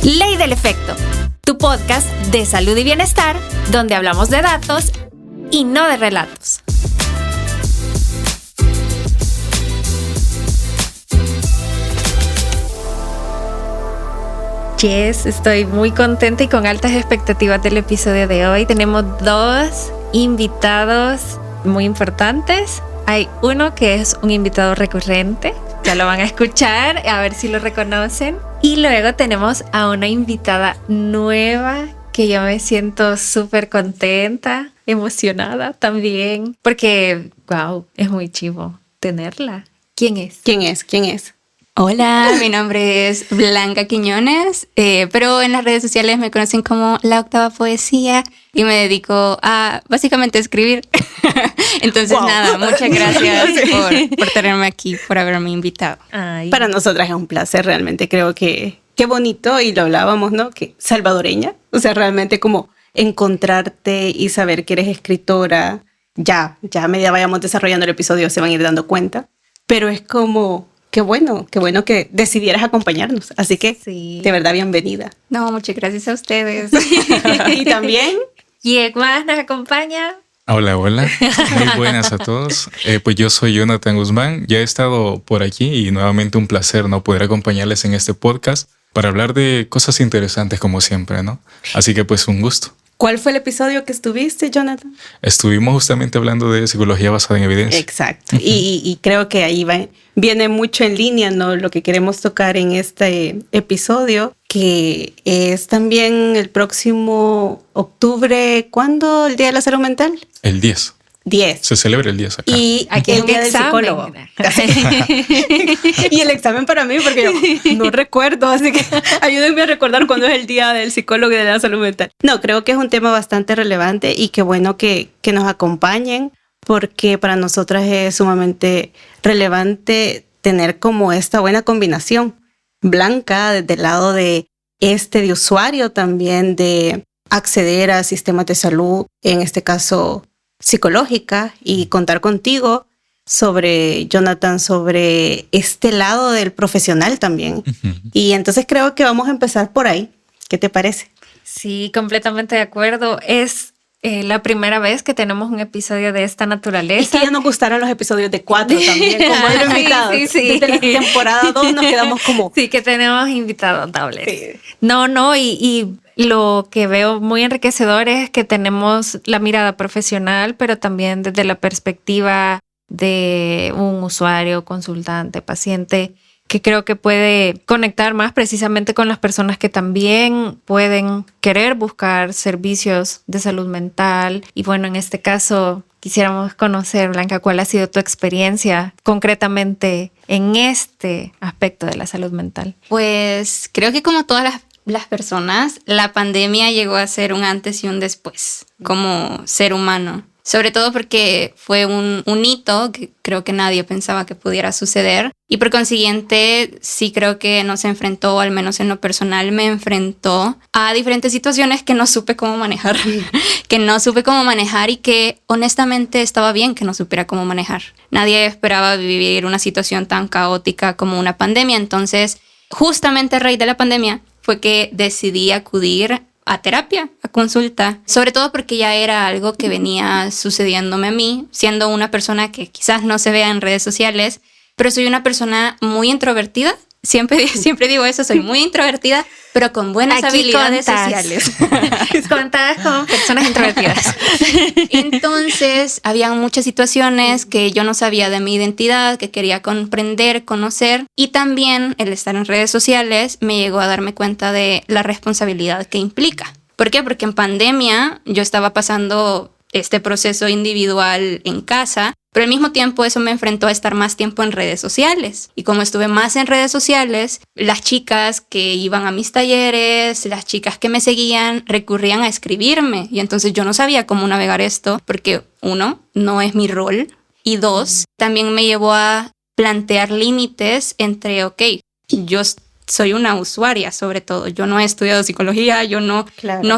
Ley del Efecto, tu podcast de salud y bienestar, donde hablamos de datos y no de relatos. Yes, estoy muy contenta y con altas expectativas del episodio de hoy. Tenemos dos invitados muy importantes. Hay uno que es un invitado recurrente, ya lo van a escuchar, a ver si lo reconocen. Y luego tenemos a una invitada nueva que yo me siento súper contenta, emocionada también, porque, wow, es muy chivo tenerla. ¿Quién es? ¿Quién es? Hola, mi nombre es Blanca Quiñones, pero en las redes sociales me conocen como La Octava Poesía y me dedico a básicamente escribir. Entonces, nada, muchas gracias por tenerme aquí, por haberme invitado. Ay. Para nosotras es un placer, realmente creo que qué bonito, y lo hablábamos, ¿no? Que salvadoreña, o sea, realmente como encontrarte y saber que eres escritora, ya a medida vayamos desarrollando el episodio se van a ir dando cuenta, pero es como... Qué bueno que decidieras acompañarnos. Así que, sí, de verdad, bienvenida. No, muchas gracias a ustedes. Y también... ¿Quién más nos acompaña? Hola, muy buenas a todos. Pues yo soy Jonathan Guzmán, ya he estado por aquí y nuevamente un placer, ¿no?, poder acompañarles en este podcast para hablar de cosas interesantes como siempre, ¿no? Así que pues un gusto. ¿Cuál fue el episodio que estuviste, Jonathan? Estuvimos justamente hablando de psicología basada en evidencia. Exacto. Y creo que ahí viene mucho en línea, ¿no?, lo que queremos tocar en este episodio, que es también el próximo octubre. ¿Cuándo el Día de la Salud Mental? El 10. 10. Se celebra el 10 acá. Y Aquí el Día del Psicólogo. Y el examen para mí, porque yo no recuerdo, así que ayúdenme a recordar cuándo es el Día del Psicólogo y de la Salud Mental. No, creo que es un tema bastante relevante y qué bueno que nos acompañen, porque para nosotras es sumamente relevante tener como esta buena combinación. Blanca, desde el lado de usuario también, de acceder a sistemas de salud, en este caso psicológica, y contar contigo sobre, Jonathan, sobre este lado del profesional también. Uh-huh. Y entonces creo que vamos a empezar por ahí. ¿Qué te parece? Sí, completamente de acuerdo. Es la primera vez que tenemos un episodio de esta naturaleza. Y que ya nos gustaron los episodios de 4 también, como los invitados. Sí. Desde la temporada 2 nos quedamos como... Sí, que tenemos invitados dobles. Sí. No, y lo que veo muy enriquecedor es que tenemos la mirada profesional, pero también desde la perspectiva de un usuario, consultante, paciente, que creo que puede conectar más precisamente con las personas que también pueden querer buscar servicios de salud mental. Y bueno, en este caso quisiéramos conocer, Blanca, cuál ha sido tu experiencia concretamente en este aspecto de la salud mental. Pues creo que como todas las personas, la pandemia llegó a ser un antes y un después como ser humano. Sobre todo porque fue un hito que creo que nadie pensaba que pudiera suceder. Y por consiguiente, sí creo que nos enfrentó, al menos en lo personal, me enfrentó a diferentes situaciones que no supe cómo manejar. Y que honestamente estaba bien que no supiera cómo manejar. Nadie esperaba vivir una situación tan caótica como una pandemia. Entonces, justamente a raíz de la pandemia fue que decidí acudir a terapia, a consulta, sobre todo porque ya era algo que venía sucediéndome a mí, siendo una persona que quizás no se vea en redes sociales, pero soy una persona muy introvertida. Siempre digo eso, soy muy introvertida, pero con buenas habilidades sociales. Contadas con personas introvertidas. Entonces, había muchas situaciones que yo no sabía de mi identidad, que quería comprender, conocer. Y también el estar en redes sociales me llegó a darme cuenta de la responsabilidad que implica. ¿Por qué? Porque en pandemia yo estaba pasando este proceso individual en casa, pero al mismo tiempo eso me enfrentó a estar más tiempo en redes sociales. Y como estuve más en redes sociales, las chicas que iban a mis talleres, las chicas que me seguían, recurrían a escribirme. Y entonces yo no sabía cómo navegar esto, porque 1, no es mi rol. Y 2, también me llevó a plantear límites entre, ok, yo soy una usuaria sobre todo. Yo no he estudiado psicología, yo no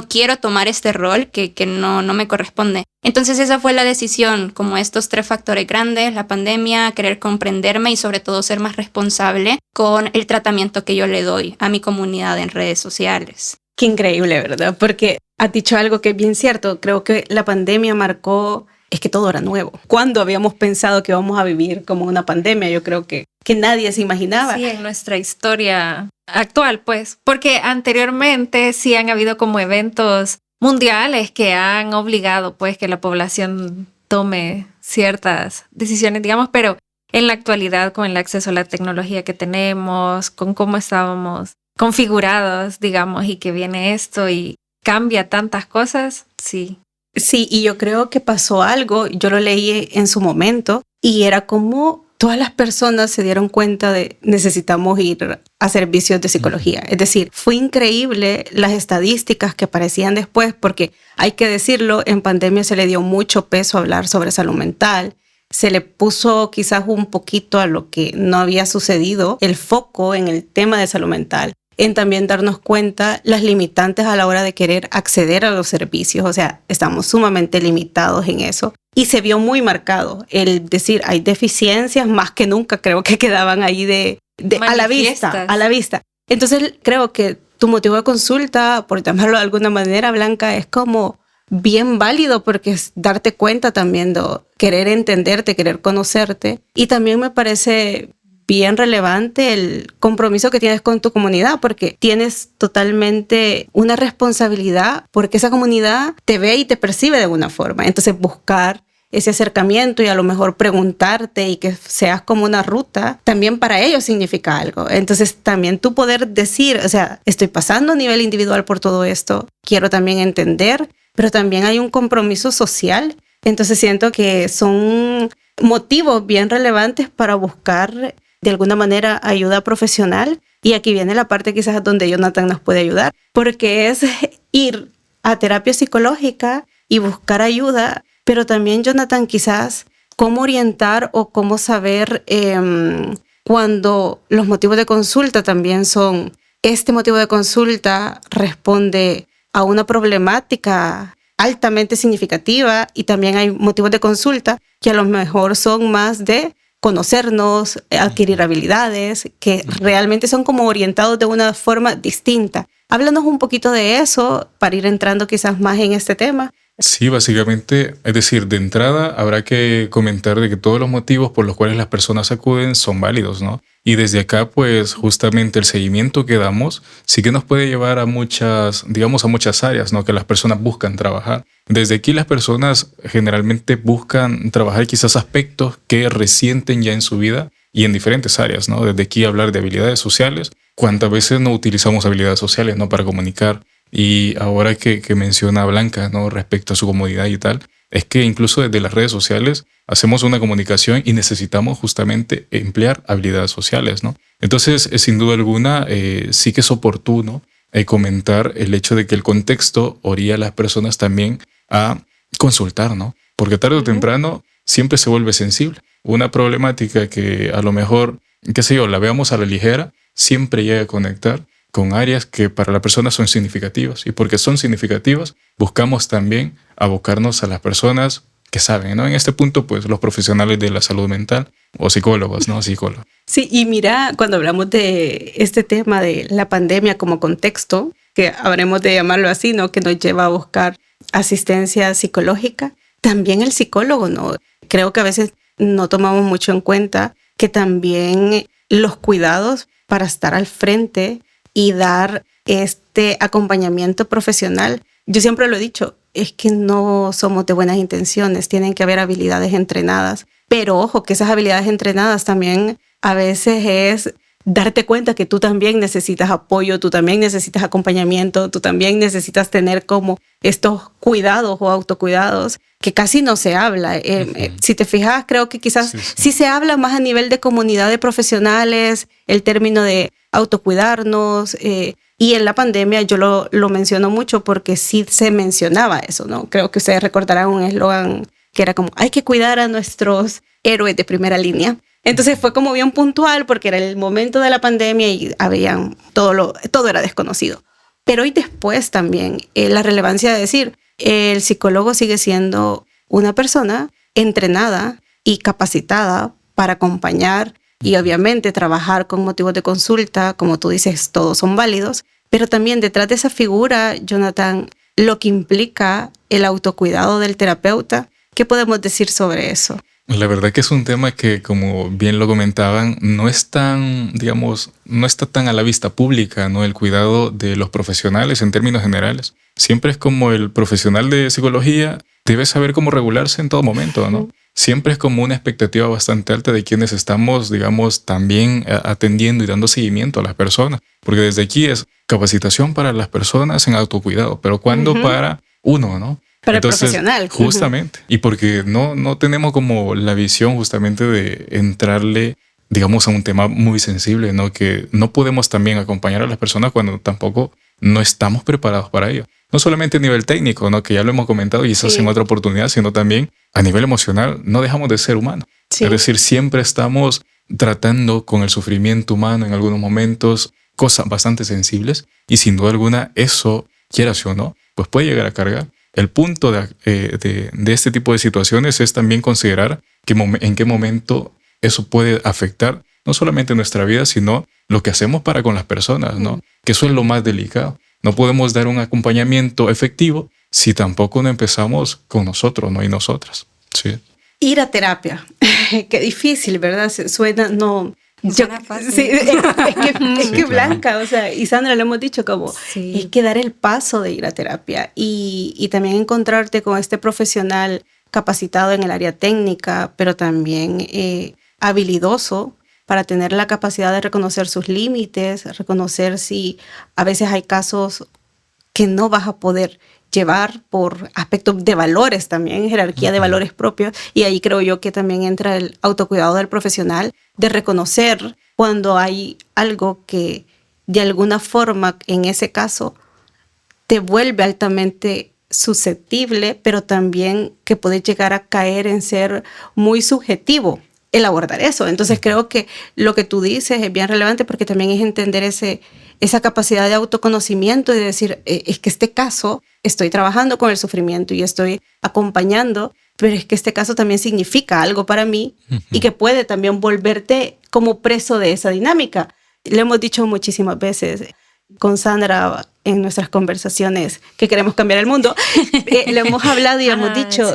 quiero tomar este rol que no me corresponde. Entonces esa fue la decisión, como estos 3 factores grandes, la pandemia, querer comprenderme y sobre todo ser más responsable con el tratamiento que yo le doy a mi comunidad en redes sociales. Qué increíble, ¿verdad? Porque has dicho algo que es bien cierto. Creo que la pandemia marcó, es que todo era nuevo. ¿Cuándo habíamos pensado que íbamos a vivir como una pandemia? Yo creo que nadie se imaginaba. Sí, en nuestra historia actual, pues. Porque anteriormente sí han habido como eventos mundiales que han obligado, pues, que la población tome ciertas decisiones, digamos, pero en la actualidad, con el acceso a la tecnología que tenemos, con cómo estábamos configurados, digamos, y que viene esto y cambia tantas cosas, sí. Sí, y yo creo que pasó algo, yo lo leí en su momento, y era como todas las personas se dieron cuenta de necesitamos ir a servicios de psicología. Es decir, fue increíble las estadísticas que aparecían después, porque hay que decirlo, en pandemia se le dio mucho peso a hablar sobre salud mental. Se le puso quizás un poquito a lo que no había sucedido, el foco en el tema de salud mental, en también darnos cuenta las limitantes a la hora de querer acceder a los servicios. O sea, estamos sumamente limitados en eso. Y se vio muy marcado el decir, hay deficiencias más que nunca, creo que quedaban ahí a la vista. Entonces, creo que tu motivo de consulta, por llamarlo de alguna manera, Blanca, es como bien válido porque es darte cuenta también de querer entenderte, querer conocerte. Y también me parece bien relevante el compromiso que tienes con tu comunidad, porque tienes totalmente una responsabilidad porque esa comunidad te ve y te percibe de alguna forma. Entonces buscar ese acercamiento y a lo mejor preguntarte y que seas como una ruta, también para ellos significa algo. Entonces también tú poder decir, o sea, estoy pasando a nivel individual por todo esto, quiero también entender, pero también hay un compromiso social. Entonces siento que son motivos bien relevantes para buscar de alguna manera ayuda profesional. Y aquí viene la parte quizás donde Jonathan nos puede ayudar, porque es ir a terapia psicológica y buscar ayuda, pero también, Jonathan, quizás cómo orientar o cómo saber cuando los motivos de consulta también son, este motivo de consulta responde a una problemática altamente significativa y también hay motivos de consulta que a lo mejor son más de conocernos, adquirir habilidades, que realmente son como orientados de una forma distinta. Háblanos un poquito de eso para ir entrando quizás más en este tema. Sí, básicamente, es decir, de entrada habrá que comentar de que todos los motivos por los cuales las personas acuden son válidos, ¿no? Y desde acá, pues, justamente el seguimiento que damos sí que nos puede llevar a muchas, digamos, a muchas áreas, ¿no? Que las personas buscan trabajar. Desde aquí las personas generalmente buscan trabajar quizás aspectos que resienten ya en su vida y en diferentes áreas, ¿no? Desde aquí hablar de habilidades sociales. ¿Cuántas veces no utilizamos habilidades sociales, ¿no? Para comunicar? Y ahora que menciona Blanca, ¿no? Respecto a su comodidad y tal, es que incluso desde las redes sociales hacemos una comunicación y necesitamos justamente emplear habilidades sociales, ¿no? Entonces, sin duda alguna, sí que es oportuno comentar el hecho de que el contexto orilla a las personas también a consultar, ¿no? Porque tarde o temprano siempre se vuelve sensible. Una problemática que a lo mejor, qué sé yo, la veamos a la ligera, siempre llega a conectar con áreas que para la persona son significativas. Y porque son significativas, buscamos también abocarnos a las personas que saben, ¿no? En este punto, pues, los profesionales de la salud mental o psicólogos, ¿no? Psicólogos. Sí, y mira, cuando hablamos de este tema de la pandemia como contexto, que habremos de llamarlo así, ¿no? Que nos lleva a buscar asistencia psicológica, también el psicólogo, ¿no? Creo que a veces no tomamos mucho en cuenta que también los cuidados para estar al frente y dar este acompañamiento profesional. Yo siempre lo he dicho, es que no somos de buenas intenciones, tienen que haber habilidades entrenadas. Pero ojo, que esas habilidades entrenadas también a veces es darte cuenta que tú también necesitas apoyo, tú también necesitas acompañamiento, tú también necesitas tener como estos cuidados o autocuidados que casi no se habla. Si te fijas, creo que quizás sí se habla más a nivel de comunidad de profesionales, el término de autocuidarnos, y en la pandemia yo lo menciono mucho porque sí se mencionaba eso, ¿no? Creo que ustedes recordarán un eslogan que era como, hay que cuidar a nuestros héroes de primera línea. Entonces fue como bien puntual porque era el momento de la pandemia y todo era desconocido. Pero hoy después también la relevancia de decir, el psicólogo sigue siendo una persona entrenada y capacitada para acompañar y obviamente trabajar con motivos de consulta, como tú dices, todos son válidos, pero también detrás de esa figura, Jonathan, lo que implica el autocuidado del terapeuta, ¿qué podemos decir sobre eso? La verdad que es un tema que, como bien lo comentaban, no es tan, digamos, no está tan a la vista pública, ¿no? El cuidado de los profesionales en términos generales. Siempre es como el profesional de psicología debe saber cómo regularse en todo momento, ¿no? Siempre es como una expectativa bastante alta de quienes estamos, digamos, también atendiendo y dando seguimiento a las personas. Porque desde aquí es capacitación para las personas en autocuidado, pero ¿cuándo para uno, no? Para Entonces, el profesional. Justamente. Y porque no tenemos como la visión justamente de entrarle, digamos, a un tema muy sensible, ¿no? Que no podemos también acompañar a las personas cuando tampoco no estamos preparados para ello. No solamente a nivel técnico, ¿no? Que ya lo hemos comentado y quizás en otra oportunidad, sino también a nivel emocional. No dejamos de ser humanos. Sí. Es decir, siempre estamos tratando con el sufrimiento humano en algunos momentos, cosas bastante sensibles, y sin duda alguna eso, quieras o no, pues puede llegar a cargar. El punto de este tipo de situaciones es también considerar en qué momento eso puede afectar no solamente nuestra vida, sino lo que hacemos para con las personas, ¿no? Que eso es lo más delicado. No podemos dar un acompañamiento efectivo si tampoco no empezamos con nosotros, ¿no? Y nosotras. Sí. Ir a terapia. Qué difícil, ¿verdad? Suena, no... Suena fácil. Sí, es que Blanca, o sea, y Sandra lo hemos dicho como, hay que dar el paso de ir a terapia y también encontrarte con este profesional capacitado en el área técnica, pero también habilidoso para tener la capacidad de reconocer sus límites, reconocer si a veces hay casos que no vas a poder llevar por aspectos de valores también, jerarquía de valores propios, y ahí creo yo que también entra el autocuidado del profesional, de reconocer cuando hay algo que de alguna forma en ese caso te vuelve altamente susceptible, pero también que puede llegar a caer en ser muy subjetivo el abordar eso. Entonces creo que lo que tú dices es bien relevante porque también es entender esa capacidad de autoconocimiento y de decir, es que este caso estoy trabajando con el sufrimiento y estoy acompañando, pero es que este caso también significa algo para mí y que puede también volverte como preso de esa dinámica. Le hemos dicho muchísimas veces con Sandra en nuestras conversaciones que queremos cambiar el mundo, le hemos hablado y hemos dicho,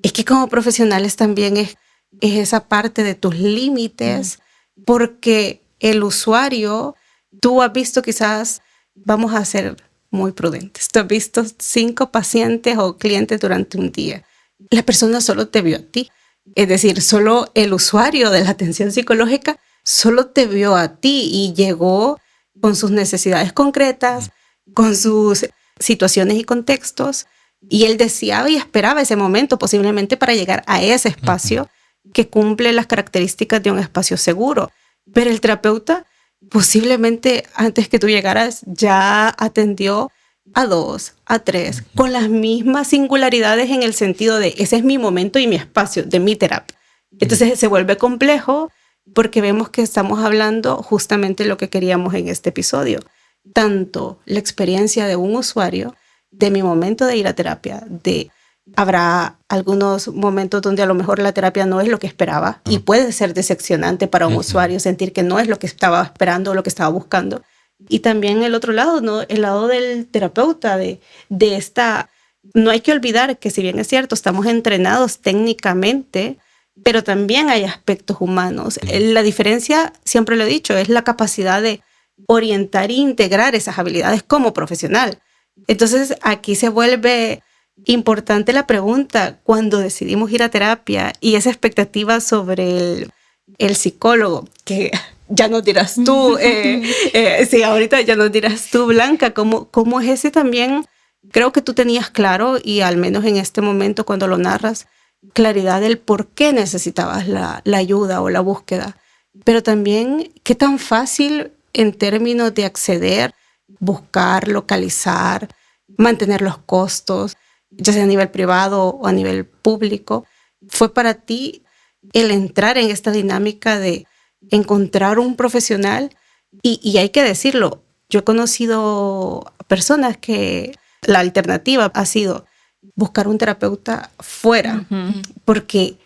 es que como profesionales también es esa parte de tus límites, porque el usuario, tú has visto quizás, vamos a ser muy prudentes, tú has visto 5 pacientes o clientes durante un día. La persona solo te vio a ti. Es decir, solo el usuario de la atención psicológica solo te vio a ti y llegó con sus necesidades concretas, con sus situaciones y contextos, y él deseaba y esperaba ese momento posiblemente para llegar a ese espacio que cumple las características de un espacio seguro. Pero el terapeuta posiblemente antes que tú llegaras ya atendió a 2, a 3, con las mismas singularidades en el sentido de ese es mi momento y mi espacio de mi terapia. Entonces se vuelve complejo porque vemos que estamos hablando justamente lo que queríamos en este episodio. Tanto la experiencia de un usuario, de mi momento de ir a terapia, habrá algunos momentos donde a lo mejor la terapia no es lo que esperaba y puede ser decepcionante para un usuario sentir que no es lo que estaba esperando o lo que estaba buscando. Y también el otro lado, ¿no? El lado del terapeuta, de esta... No hay que olvidar que si bien es cierto, estamos entrenados técnicamente, pero también hay aspectos humanos. La diferencia, siempre lo he dicho, es la capacidad de orientar e integrar esas habilidades como profesional. Entonces, aquí se vuelve importante la pregunta cuando decidimos ir a terapia y esa expectativa sobre el psicólogo, que ya nos dirás tú, sí, ahorita ya nos dirás tú, Blanca, ¿cómo es ese también? Creo que tú tenías claro, y al menos en este momento cuando lo narras, claridad del por qué necesitabas la ayuda o la búsqueda, pero también qué tan fácil en términos de acceder, buscar, localizar, mantener los costos, ya sea a nivel privado o a nivel público, fue para ti el entrar en esta dinámica de encontrar un profesional y hay que decirlo, yo he conocido personas que la alternativa ha sido buscar un terapeuta fuera, porque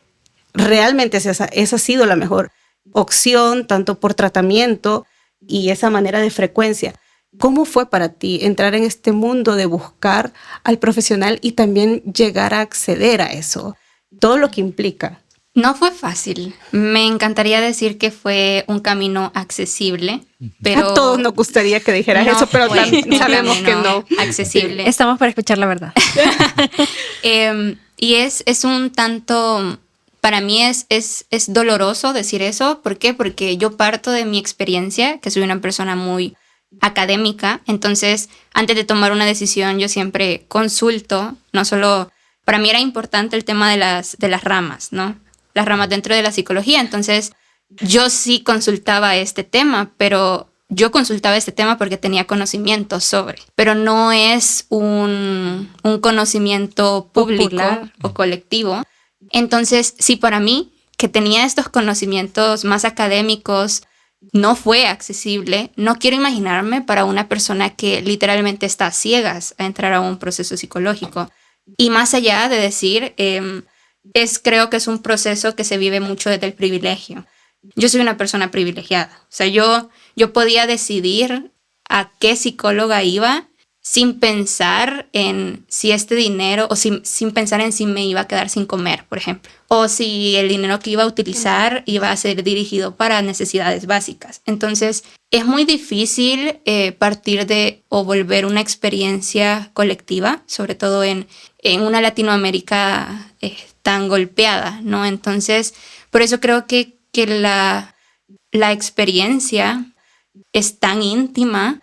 realmente esa ha sido la mejor opción, tanto por tratamiento y esa manera de frecuencia. ¿Cómo fue para ti entrar en este mundo de buscar al profesional y también llegar a acceder a eso? Todo lo que implica. No fue fácil. Me encantaría decir que fue un camino accesible, pero a todos nos gustaría que dijeras no eso, pero fue también un sabemos que camino no. accesible. Estamos para escuchar la verdad. Y es un tanto, para mí es doloroso decir eso. ¿Por qué? Porque yo parto de mi experiencia, que soy una persona muy académica. Entonces, antes de tomar una decisión, yo siempre consulto, no solo, para mí era importante el tema de las ramas, ¿no? Las ramas dentro de la psicología. Entonces, yo sí consultaba este tema, pero yo consultaba este tema porque tenía conocimiento sobre, pero no es un conocimiento público Popular o colectivo. Entonces, sí, para mí, que tenía estos conocimientos más académicos, no fue accesible. No quiero imaginarme para una persona que literalmente está a ciegas a entrar a un proceso psicológico. Y más allá de decir, creo que es un proceso que se vive mucho desde el privilegio. Yo soy una persona privilegiada. O sea, yo podía decidir a qué psicóloga iba sin pensar en si este dinero, o sin pensar en si me iba a quedar sin comer, por ejemplo, o si el dinero que iba a utilizar iba a ser dirigido para necesidades básicas. Entonces, es muy difícil partir de o volver una experiencia colectiva, sobre todo en una Latinoamérica tan golpeada, ¿no? Entonces, por eso creo que la experiencia es tan íntima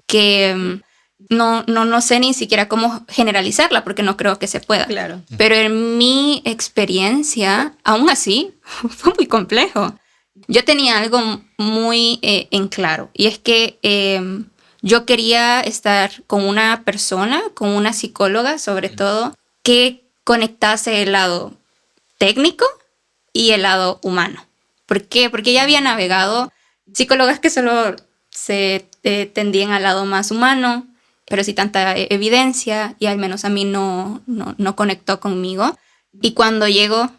que no sé ni siquiera cómo generalizarla, porque no creo que se pueda. Claro. Pero en mi experiencia, aún así, fue muy complejo. Yo tenía algo muy en claro, y es que yo quería estar con una persona, con una psicóloga sobre todo, que conectase el lado técnico y el lado humano. ¿Por qué? Porque ya había navegado psicólogas que solo se tendían al lado más humano, pero sí tanta evidencia, y al menos a mí no conectó conmigo. Y cuando llego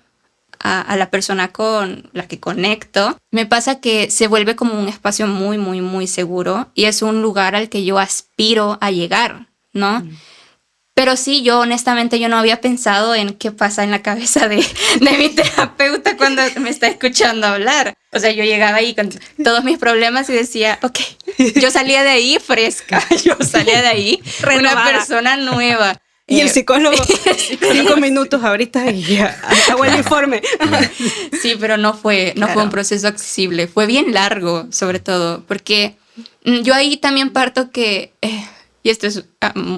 a la persona con la que conecto, me pasa que se vuelve como un espacio muy, muy, muy seguro, y es un lugar al que yo aspiro a llegar, ¿no? Pero sí, yo honestamente yo no había pensado en qué pasa en la cabeza de mi terapeuta cuando me está escuchando hablar. O sea, yo llegaba ahí con todos mis problemas y decía, ok, yo salía de ahí fresca, yo salía de ahí una persona nueva. Y el psicólogo, 5 minutos ahorita y ya, hago el informe. Sí, pero no fue un proceso accesible, fue bien largo sobre todo, porque yo ahí también parto que, y esto es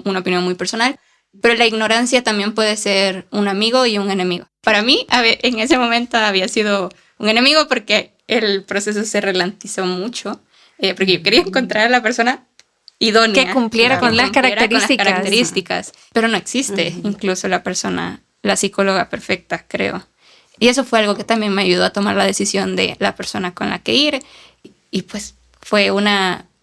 una opinión muy personal, pero la ignorancia también puede ser un amigo y un enemigo. Para mí, en ese momento había sido un enemigo porque el proceso se ralentizó mucho, porque yo quería encontrar a la persona idónea. Que cumpliera con las características. Pero no existe incluso la persona, la psicóloga perfecta, creo. Y eso fue algo que también me ayudó a tomar la decisión de la persona con la que ir. Y pues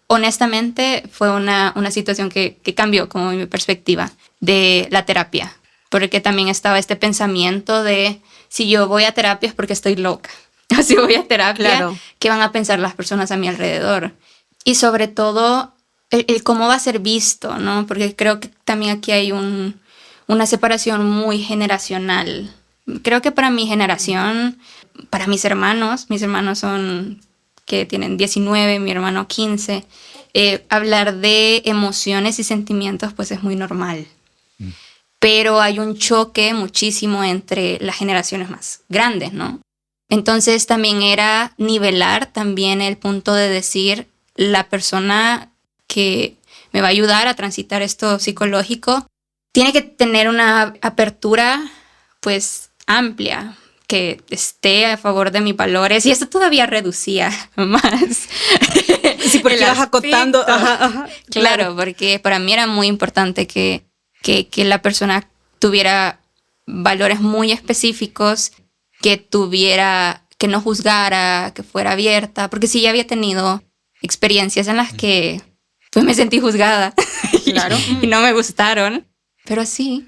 honestamente, fue una situación que cambió como mi perspectiva de la terapia. Porque también estaba este pensamiento de, si yo voy a terapia es porque estoy loca. O si voy a terapia, claro, ¿qué van a pensar las personas a mi alrededor? Y sobre todo, el cómo va a ser visto, ¿no? Porque creo que también aquí hay una separación muy generacional. Creo que para mi generación, para mis hermanos son que tienen 19, mi hermano 15, hablar de emociones y sentimientos pues es muy normal. Pero hay un choque muchísimo entre las generaciones más grandes, ¿no? Entonces también era nivelar también el punto de decir, la persona que me va a ayudar a transitar esto psicológico tiene que tener una apertura pues amplia, que esté a favor de mis valores, y esto todavía reducía más. Sí, porque vas acotando. Ajá, claro, porque para mí era muy importante que la persona tuviera valores muy específicos que no juzgara, que fuera abierta, porque sí ya había tenido experiencias en las que pues me sentí juzgada. Claro. Y no me gustaron, pero sí.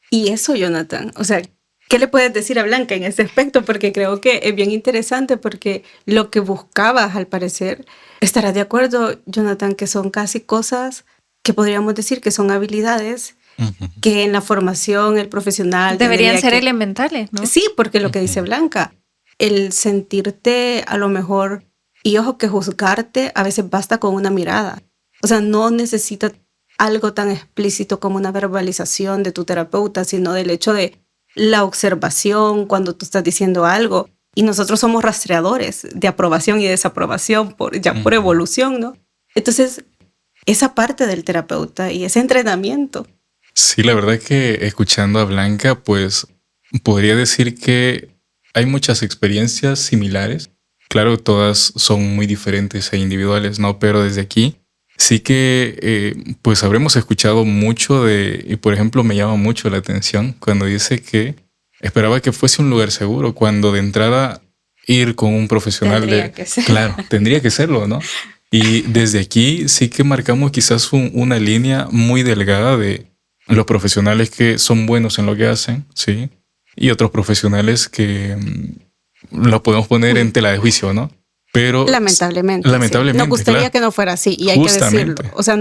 Y eso, Jonathan, o sea, ¿qué le puedes decir a Blanca en ese aspecto? Porque creo que es bien interesante, porque lo que buscabas, al parecer, estarás de acuerdo, Jonathan, que son casi cosas que podríamos decir que son habilidades que en la formación, el profesional... Deberían ser elementales, ¿no? Sí, porque lo que dice Blanca, el sentirte a lo mejor, y ojo que juzgarte a veces basta con una mirada. O sea, no necesita algo tan explícito como una verbalización de tu terapeuta, sino del hecho de la observación cuando tú estás diciendo algo. Y nosotros somos rastreadores de aprobación y desaprobación por evolución, ¿no? Entonces, esa parte del terapeuta y ese entrenamiento. Sí, la verdad que escuchando a Blanca, pues podría decir que hay muchas experiencias similares. Claro, todas son muy diferentes e individuales, ¿no? Pero desde aquí sí que pues habremos escuchado mucho y por ejemplo me llama mucho la atención cuando dice que esperaba que fuese un lugar seguro, cuando de entrada ir con un profesional Tendría que ser. Claro, tendría que serlo, ¿no? Y desde aquí sí que marcamos quizás una línea muy delgada de los profesionales que son buenos en lo que hacen, ¿sí? Y otros profesionales que los podemos poner en tela de juicio, ¿no? Pero Lamentablemente. lamentablemente, Sí. Nos gustaría claro, que no fuera así, y hay justamente. que decirlo. O sea,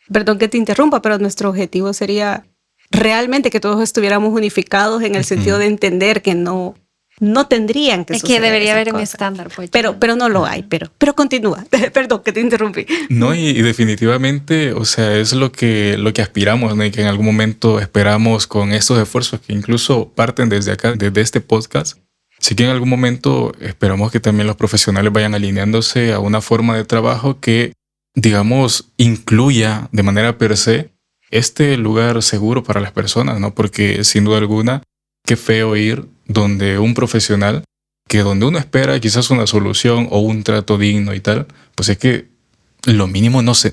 perdón que te interrumpa, pero nuestro objetivo sería realmente que todos estuviéramos unificados en el sentido de entender que no tendrían que Es suceder que debería esas haber un cosas. estándar, pues. Pero no lo hay, pero continúa. Perdón que te interrumpí. No, y definitivamente, o sea, es lo que aspiramos, ¿no? Y que en algún momento esperamos con estos esfuerzos que incluso parten desde acá, desde este podcast. Sí que en algún momento esperamos que también los profesionales vayan alineándose a una forma de trabajo que, digamos, incluya de manera per se este lugar seguro para las personas, ¿no? Porque sin duda alguna, qué feo ir donde un profesional, que donde uno espera quizás una solución o un trato digno y tal, pues es que lo mínimo no se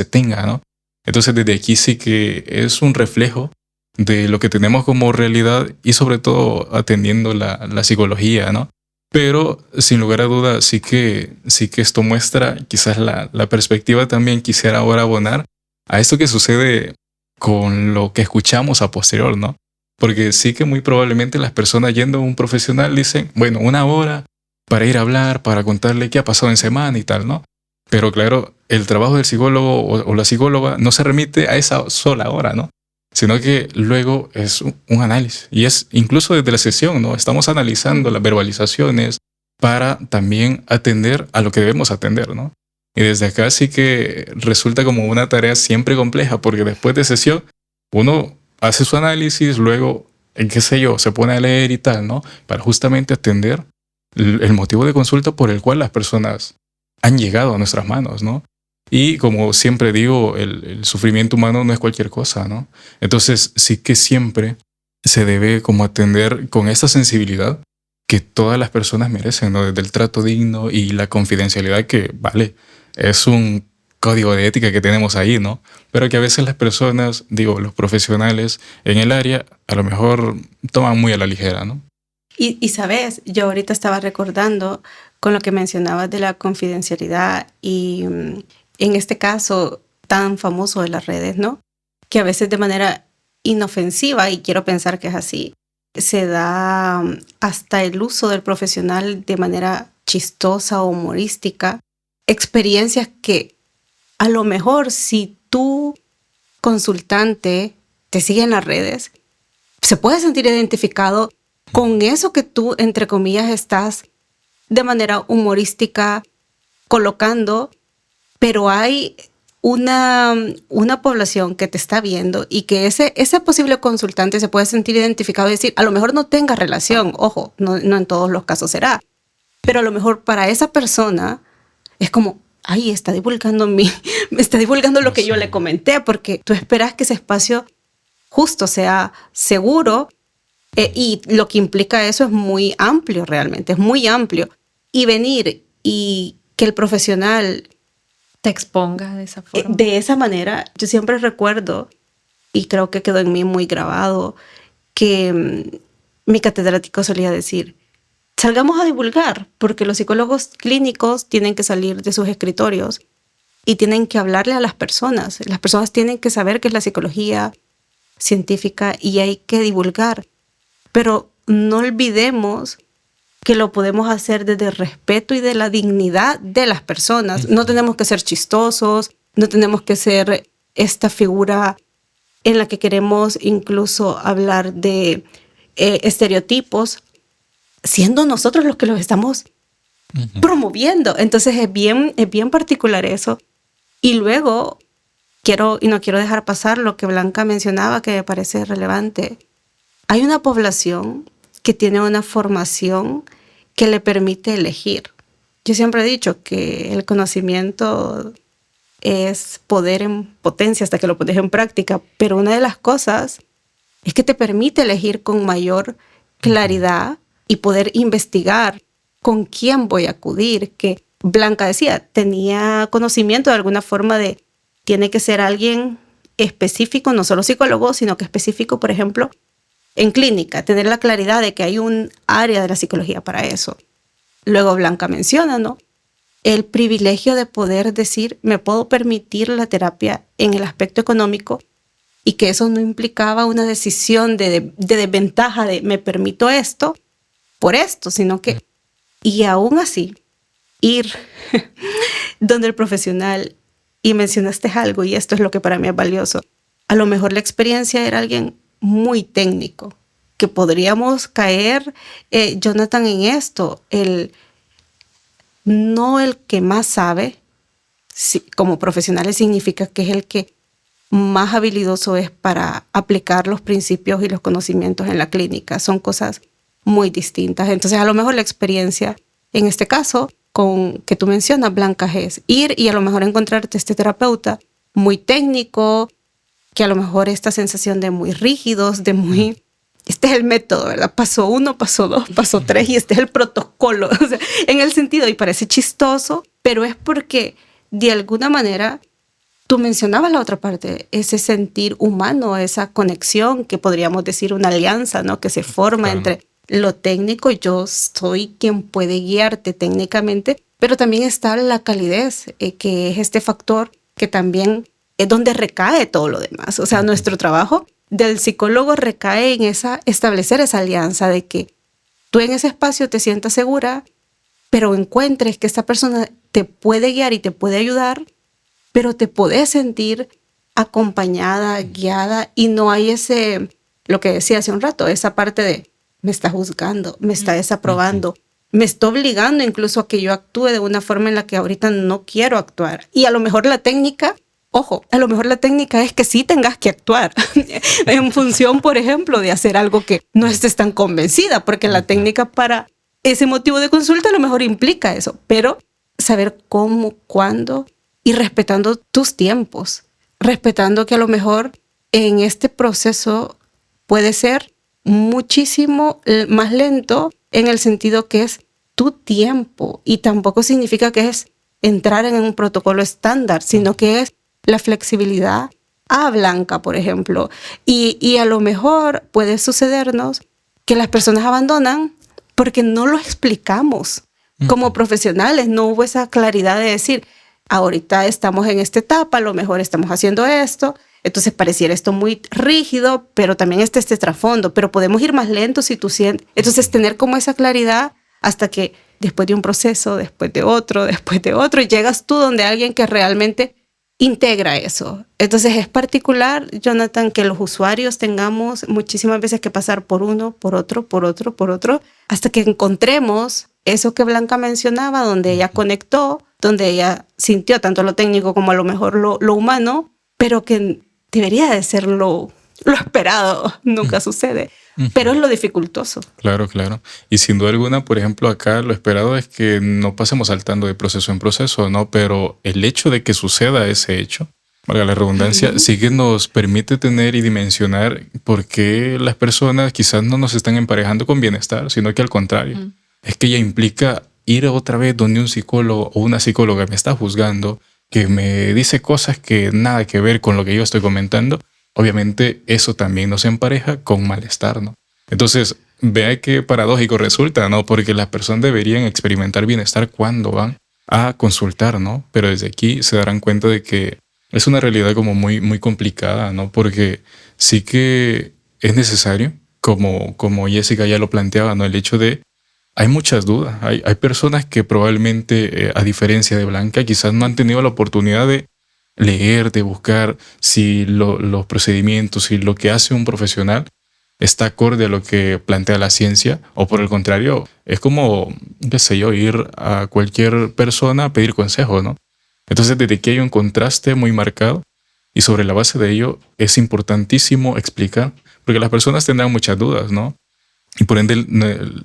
tenga, ¿no? Entonces desde aquí sí que es un reflejo de lo que tenemos como realidad y sobre todo atendiendo la psicología, ¿no? Pero sin lugar a dudas sí que esto muestra quizás la perspectiva. También quisiera ahora abonar a esto que sucede con lo que escuchamos a posterior, ¿no? Porque sí que muy probablemente las personas yendo a un profesional dicen, bueno, 1 hora para ir a hablar, para contarle qué ha pasado en semana y tal, ¿no? Pero claro, el trabajo del psicólogo o la psicóloga no se remite a esa sola hora, ¿no? Sino que luego es un análisis. Y es incluso desde la sesión, ¿no? Estamos analizando las verbalizaciones para también atender a lo que debemos atender, ¿no? Y desde acá sí que resulta como una tarea siempre compleja, porque después de sesión uno hace su análisis, luego, qué sé yo, se pone a leer y tal, ¿no? Para justamente atender el motivo de consulta por el cual las personas han llegado a nuestras manos, ¿no? Y como siempre digo, el sufrimiento humano no es cualquier cosa, ¿no? Entonces sí que siempre se debe como atender con esta sensibilidad que todas las personas merecen, ¿no? Desde el trato digno y la confidencialidad que, vale, es un código de ética que tenemos ahí, ¿no? Pero que a veces las personas, digo, los profesionales en el área, a lo mejor toman muy a la ligera, ¿no? Y sabes, yo ahorita estaba recordando con lo que mencionabas de la confidencialidad y en este caso tan famoso de las redes, ¿no? Que a veces de manera inofensiva, y quiero pensar que es así, se da hasta el uso del profesional de manera chistosa o humorística, experiencias que a lo mejor si tu consultante te sigue en las redes, se puede sentir identificado con eso que tú, entre comillas, estás de manera humorística colocando, pero hay una población que te está viendo y que ese posible consultante se puede sentir identificado y decir, a lo mejor no tenga relación, ojo, no en todos los casos será, pero a lo mejor para esa persona es como, ay, está divulgando lo que yo le comenté, porque tú esperas que ese espacio justo sea seguro, y lo que implica eso es muy amplio realmente, es muy amplio. Y venir y que el profesional te exponga de esa forma. De esa manera, yo siempre recuerdo, y creo que quedó en mí muy grabado, que mi catedrático solía decir, salgamos a divulgar, porque los psicólogos clínicos tienen que salir de sus escritorios y tienen que hablarle a las personas. Las personas tienen que saber qué es la psicología científica y hay que divulgar. Pero no olvidemos que lo podemos hacer desde el respeto y de la dignidad de las personas. No tenemos que ser chistosos, no tenemos que ser esta figura en la que queremos incluso hablar de estereotipos, siendo nosotros los que los estamos promoviendo. Entonces es bien particular eso. Y luego no quiero dejar pasar lo que Blanca mencionaba, que me parece relevante. Hay una población que tiene una formación que le permite elegir. Yo siempre he dicho que el conocimiento es poder en potencia hasta que lo pones en práctica, pero una de las cosas es que te permite elegir con mayor claridad y poder investigar con quién voy a acudir. Que Blanca decía, tenía conocimiento de alguna forma de, tiene que ser alguien específico, no solo psicólogo, sino que específico, por ejemplo, en clínica, tener la claridad de que hay un área de la psicología para eso. Luego Blanca menciona, ¿no?, el privilegio de poder decir, me puedo permitir la terapia en el aspecto económico, y que eso no implicaba una decisión de desventaja de me permito esto por esto, sino que, y aún así, ir donde el profesional, y mencionaste algo, y esto es lo que para mí es valioso, a lo mejor la experiencia era alguien muy técnico, que podríamos caer, Jonathan, en esto, no el que más sabe, como profesionales significa que es el que más habilidoso es para aplicar los principios y los conocimientos en la clínica. Son cosas muy distintas. Entonces, a lo mejor la experiencia, en este caso, con que tú mencionas, Blanca, es ir y a lo mejor encontrarte este terapeuta muy técnico, que a lo mejor esta sensación de muy rígidos, de muy... Este es el método, ¿verdad? Paso 1, paso 2, paso 3 y este es el protocolo. O sea, en el sentido, y parece chistoso, pero es porque de alguna manera tú mencionabas la otra parte, ese sentir humano, esa conexión que podríamos decir una alianza, ¿no?, que se forma entre lo técnico. Yo soy quien puede guiarte técnicamente, pero también está la calidez, que es este factor que también es donde recae todo lo demás. O sea, nuestro trabajo del psicólogo recae en establecer esa alianza de que tú en ese espacio te sientas segura, pero encuentres que esta persona te puede guiar y te puede ayudar, pero te podés sentir acompañada, guiada, y no hay lo que decía hace un rato, esa parte de me está juzgando, me está desaprobando, me está obligando incluso a que yo actúe de una forma en la que ahorita no quiero actuar. Y a lo mejor la técnica, ojo, a lo mejor la técnica es que sí tengas que actuar en función, por ejemplo, de hacer algo que no estés tan convencida, porque la técnica para ese motivo de consulta a lo mejor implica eso, pero saber cómo, cuándo, y respetando tus tiempos, respetando que a lo mejor en este proceso puede ser muchísimo más lento en el sentido que es tu tiempo, y tampoco significa que es entrar en un protocolo estándar, sino que es la flexibilidad a Blanca, por ejemplo. Y a lo mejor puede sucedernos que las personas abandonan porque no lo explicamos. Como profesionales no hubo esa claridad de decir, ahorita estamos en esta etapa, a lo mejor estamos haciendo esto, entonces pareciera esto muy rígido, pero también este trasfondo, pero podemos ir más lentos si tú sientes. Entonces tener como esa claridad hasta que después de un proceso, después de otro, llegas tú donde alguien que realmente integra eso. Entonces es particular, Jonathan, que los usuarios tengamos muchísimas veces que pasar por uno, por otro, hasta que encontremos eso que Blanca mencionaba, donde ella conectó, donde ella sintió tanto lo técnico como a lo mejor lo humano, pero que debería de ser lo esperado. Nunca sucede, pero es lo dificultoso. Claro. Y sin duda alguna, por ejemplo, acá lo esperado es que no pasemos saltando de proceso en proceso, ¿no? Pero el hecho de que suceda ese hecho, valga la redundancia, sí que nos permite tener y dimensionar por qué las personas quizás no nos están emparejando con bienestar, sino que al contrario. Es que ya implica ir otra vez donde un psicólogo o una psicóloga me está juzgando, que me dice cosas que nada que ver con lo que yo estoy comentando. Obviamente eso también nos empareja con malestar, ¿no? Entonces, vea qué paradójico resulta, ¿no? Porque las personas deberían experimentar bienestar cuando van a consultar, ¿no? Pero desde aquí se darán cuenta de que es una realidad como muy, muy complicada, ¿no? Porque sí que es necesario, como Jessica ya lo planteaba, ¿no? El hecho de, hay muchas dudas. Hay personas que probablemente, a diferencia de Blanca, quizás no han tenido la oportunidad de leer, de buscar si los procedimientos, si lo que hace un profesional está acorde a lo que plantea la ciencia, o por el contrario, es como, qué sé yo, ir a cualquier persona a pedir consejo, ¿no? Entonces, desde aquí hay un contraste muy marcado, y sobre la base de ello es importantísimo explicar, porque las personas tendrán muchas dudas, ¿no? Y por ende,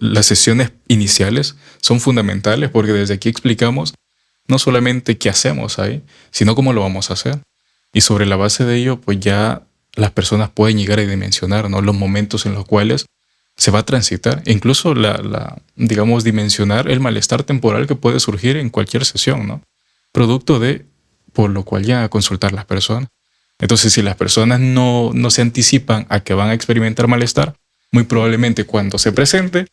las sesiones iniciales son fundamentales, porque desde aquí explicamos no solamente qué hacemos ahí, sino cómo lo vamos a hacer. Y sobre la base de ello, pues ya las personas pueden llegar a dimensionar, ¿no? Los momentos en los cuales se va a transitar, e incluso digamos, dimensionar el malestar temporal que puede surgir en cualquier sesión, ¿no? Producto de, por lo cual ya a consultar las personas. Entonces, si las personas no se anticipan a que van a experimentar malestar, muy probablemente cuando se presente,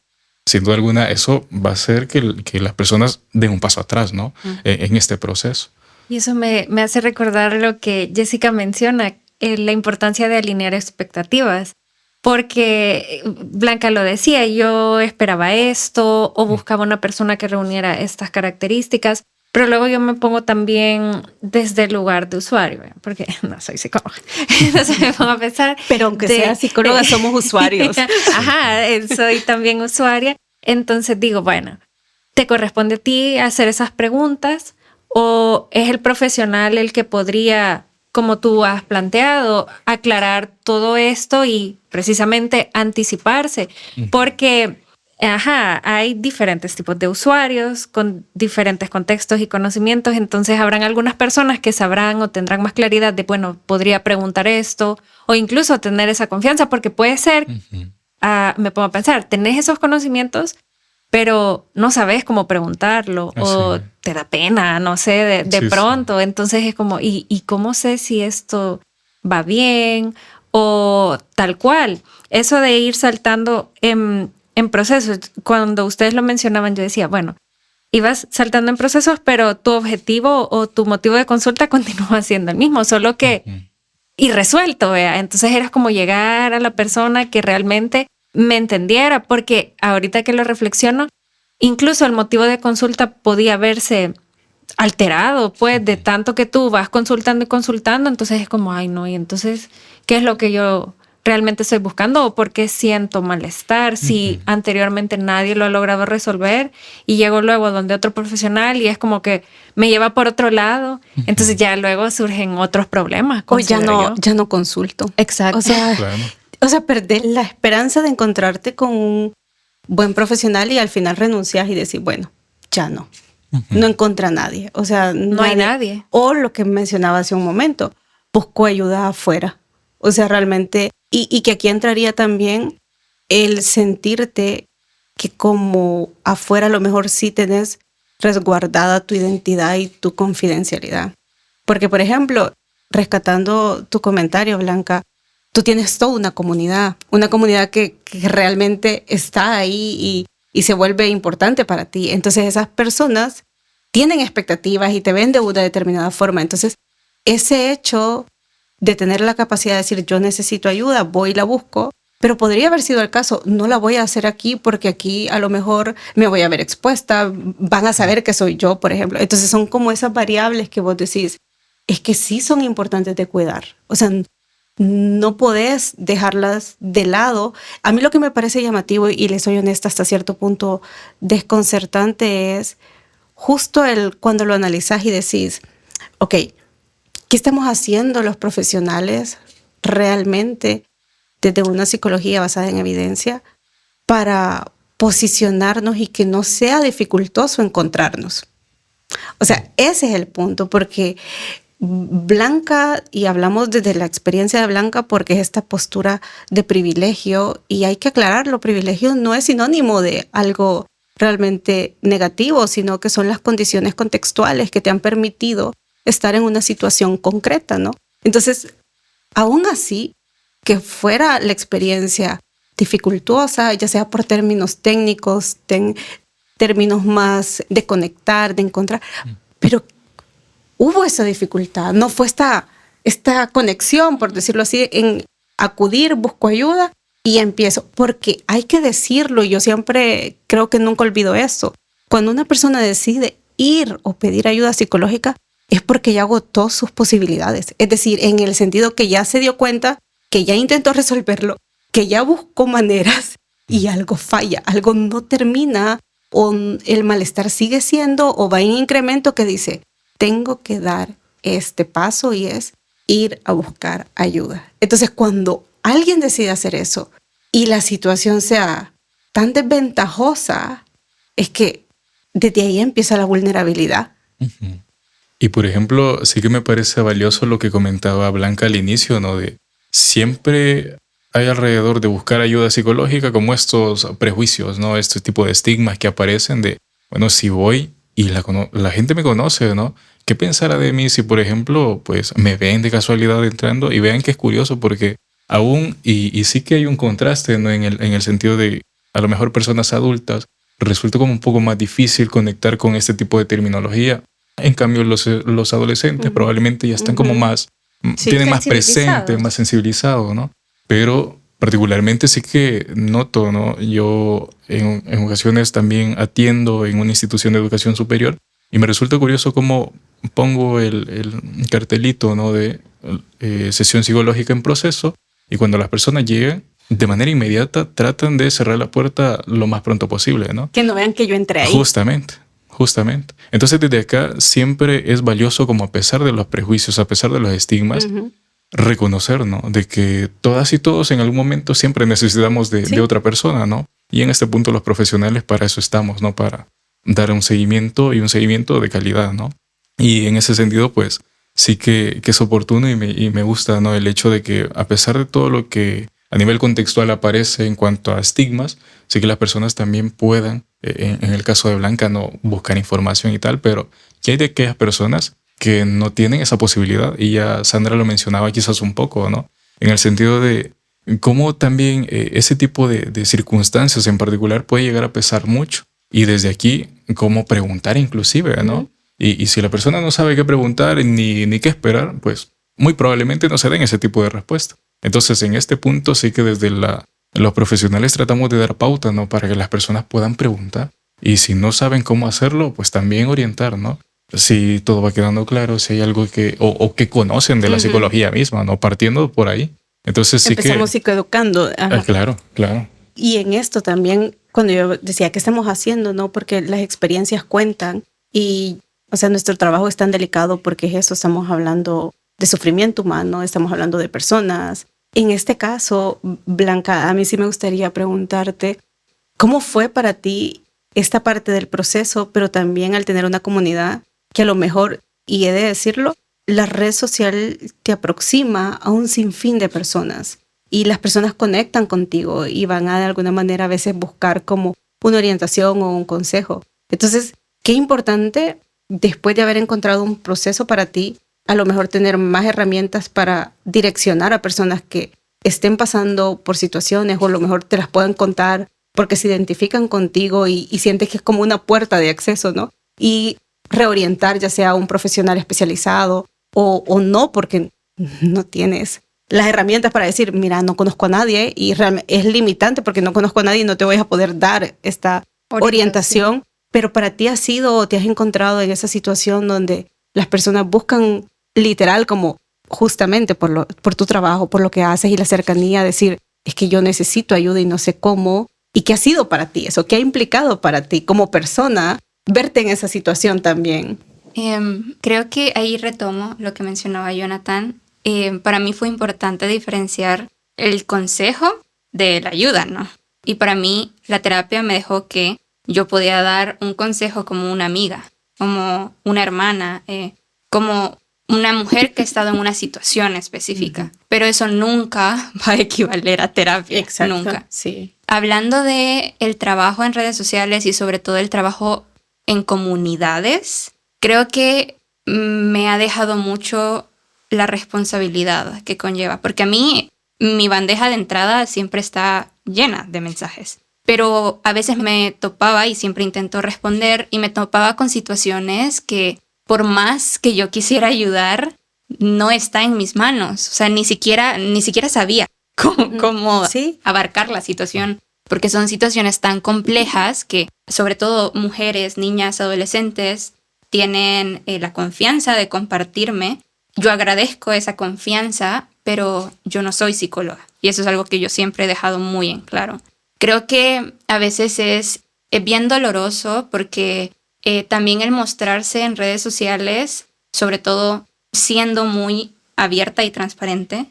sin duda alguna, eso va a hacer que las personas den un paso atrás, ¿no? En este proceso. Y eso me hace recordar lo que Jessica menciona, la importancia de alinear expectativas. Porque Blanca lo decía, yo esperaba esto o buscaba una persona que reuniera estas características, pero luego yo me pongo también desde el lugar de usuario, porque no soy psicóloga. Entonces me pongo a pensar... Pero aunque sea psicóloga, somos usuarios. Ajá, soy también usuaria. Entonces digo, bueno, ¿te corresponde a ti hacer esas preguntas o es el profesional el que podría, como tú has planteado, aclarar todo esto y precisamente anticiparse? Porque, hay diferentes tipos de usuarios con diferentes contextos y conocimientos, entonces habrán algunas personas que sabrán o tendrán más claridad de, bueno, podría preguntar esto o incluso tener esa confianza, porque puede ser, me pongo a pensar, tenés esos conocimientos, pero no sabes cómo preguntarlo o te da pena, no sé, de pronto. Entonces es como, ¿y cómo sé si esto va bien o tal cual? Eso de ir saltando en procesos, cuando ustedes lo mencionaban, yo decía, bueno, ibas saltando en procesos, pero tu objetivo o tu motivo de consulta continúa siendo el mismo, solo que irresuelto, ¿vea? Entonces era como llegar a la persona que realmente me entendiera, porque ahorita que lo reflexiono, incluso el motivo de consulta podía verse alterado, pues, de tanto que tú vas consultando y consultando, entonces es como, ay, no, y entonces, ¿qué es lo que yo realmente estoy buscando o por qué siento malestar si anteriormente nadie lo ha logrado resolver y llego luego donde otro profesional y es como que me lleva por otro lado? Entonces ya luego surgen otros problemas. O ya no consulto. Exacto. O sea, perder la esperanza de encontrarte con un buen profesional y al final renuncias y decir, bueno, ya no. No encontré a nadie. O sea, no hay nadie. O lo que mencionaba hace un momento, busco ayuda afuera. O sea, realmente, y que aquí entraría también el sentirte que como afuera a lo mejor sí tenés resguardada tu identidad y tu confidencialidad. Porque, por ejemplo, rescatando tu comentario, Blanca, tú tienes toda una comunidad que realmente está ahí y se vuelve importante para ti. Entonces esas personas tienen expectativas y te ven de una determinada forma. Entonces ese hecho de tener la capacidad de decir yo necesito ayuda, voy y la busco, pero podría haber sido el caso, no la voy a hacer aquí porque aquí a lo mejor me voy a ver expuesta, van a saber que soy yo, por ejemplo. Entonces son como esas variables que vos decís, es que sí son importantes de cuidar. O sea, no podés dejarlas de lado. A mí lo que me parece llamativo, y le soy honesta hasta cierto punto desconcertante, es justo cuando lo analizás y decís, ok, ¿qué estamos haciendo los profesionales realmente desde una psicología basada en evidencia para posicionarnos y que no sea dificultoso encontrarnos? O sea, ese es el punto, porque Blanca, y hablamos desde la experiencia de Blanca porque es esta postura de privilegio, y hay que aclararlo, privilegio no es sinónimo de algo realmente negativo, sino que son las condiciones contextuales que te han permitido estar en una situación concreta, ¿no? Entonces, aún así, que fuera la experiencia dificultosa, ya sea por términos técnicos, términos más de conectar, de encontrar, pero hubo esa dificultad, no fue esta conexión, por decirlo así, en acudir, busco ayuda y empiezo, porque hay que decirlo, yo siempre creo que nunca olvido eso, cuando una persona decide ir o pedir ayuda psicológica, es porque ya agotó sus posibilidades, es decir, en el sentido que ya se dio cuenta, que ya intentó resolverlo, que ya buscó maneras y algo falla, algo no termina, o el malestar sigue siendo o va en incremento, que dice, tengo que dar este paso y es ir a buscar ayuda. Entonces, cuando alguien decide hacer eso y la situación sea tan desventajosa, es que desde ahí empieza la vulnerabilidad. Uh-huh. Y por ejemplo, sí que me parece valioso lo que comentaba Blanca al inicio, ¿no? De siempre hay alrededor de buscar ayuda psicológica como estos prejuicios, ¿no? Este tipo de estigmas que aparecen de, bueno, si voy y la gente me conoce, ¿no? ¿Qué pensará de mí si, por ejemplo, pues me ven de casualidad entrando? Y vean que es curioso porque aún, y sí que hay un contraste, ¿no? En el sentido de, a lo mejor personas adultas, resulta como un poco más difícil conectar con este tipo de terminología. En cambio, los adolescentes probablemente ya están como más, tienen más presente, más sensibilizado, ¿no? Pero particularmente sí que noto, ¿no? Yo en ocasiones también atiendo en una institución de educación superior y me resulta curioso cómo pongo el cartelito, ¿no? De sesión psicológica en proceso, y cuando las personas llegan, de manera inmediata tratan de cerrar la puerta lo más pronto posible, ¿no? Que no vean que yo entré ahí. Justamente. Entonces desde acá siempre es valioso, como a pesar de los prejuicios, a pesar de los estigmas, reconocer, ¿no? De que todas y todos en algún momento siempre necesitamos de otra persona, ¿no? Y en este punto los profesionales para eso estamos, ¿no? Para dar un seguimiento, y un seguimiento de calidad, ¿no? Y en ese sentido, pues sí que es oportuno y me gusta, ¿no? El hecho de que a pesar de todo lo que a nivel contextual aparece en cuanto a estigmas, sí que las personas también puedan, en el caso de Blanca, no buscar información y tal, pero ¿qué hay de aquellas personas que no tienen esa posibilidad? Y ya Sandra lo mencionaba quizás un poco, ¿no? En el sentido de cómo también ese tipo de circunstancias en particular puede llegar a pesar mucho. Y desde aquí, cómo preguntar inclusive, ¿no? Y si la persona no sabe qué preguntar ni qué esperar, pues muy probablemente no se den ese tipo de respuesta. Entonces, en este punto sí que desde los profesionales tratamos de dar pauta, ¿no? Para que las personas puedan preguntar. Y si no saben cómo hacerlo, pues también orientar, ¿no? Si todo va quedando claro, si hay algo o que conocen de la psicología misma, ¿no? Partiendo por ahí. Entonces sí empezamos psicoeducando. Claro. Y en esto también, cuando yo decía, ¿qué estamos haciendo? ¿No? Porque las experiencias cuentan y, o sea, nuestro trabajo es tan delicado porque es eso, estamos hablando de sufrimiento humano, estamos hablando de personas. En este caso, Blanca, a mí sí me gustaría preguntarte, ¿cómo fue para ti esta parte del proceso, pero también al tener una comunidad que a lo mejor, y he de decirlo, la red social te aproxima a un sinfín de personas y las personas conectan contigo y van a de alguna manera a veces buscar como una orientación o un consejo? Entonces, qué importante después de haber encontrado un proceso para ti, a lo mejor tener más herramientas para direccionar a personas que estén pasando por situaciones o a lo mejor te las puedan contar porque se identifican contigo y sientes que es como una puerta de acceso, ¿no? Y reorientar ya sea a un profesional especializado o no, porque no tienes las herramientas para decir, mira, no conozco a nadie y es limitante porque no conozco a nadie y no te voy a poder dar esta orientación. Pero para ti ha sido o te has encontrado en esa situación donde las personas buscan literal como justamente por tu trabajo, por lo que haces y la cercanía, decir, es que yo necesito ayuda y no sé cómo. ¿Y qué ha sido para ti eso? ¿Qué ha implicado para ti como persona verte en esa situación también? Creo que ahí retomo lo que mencionaba Jonathan. Para mí fue importante diferenciar el consejo de la ayuda, ¿no? Y para mí la terapia me dejó que yo podía dar un consejo como una amiga, como una hermana, como una mujer que ha estado en una situación específica. Pero eso nunca va a equivaler a terapia. Exacto, nunca. Sí. Hablando de el trabajo en redes sociales y sobre todo el trabajo en comunidades, creo que me ha dejado mucho la responsabilidad que conlleva. Porque a mí mi bandeja de entrada siempre está llena de mensajes. Pero a veces me topaba, y siempre intento responder, y me topaba con situaciones que por más que yo quisiera ayudar, no está en mis manos. O sea, ni siquiera sabía cómo Sí. abarcar la situación, porque son situaciones tan complejas que, sobre todo mujeres, niñas, adolescentes, tienen la confianza de compartirme. Yo agradezco esa confianza, pero yo no soy psicóloga. Y eso es algo que yo siempre he dejado muy en claro. Creo que a veces es bien doloroso porque también el mostrarse en redes sociales, sobre todo siendo muy abierta y transparente,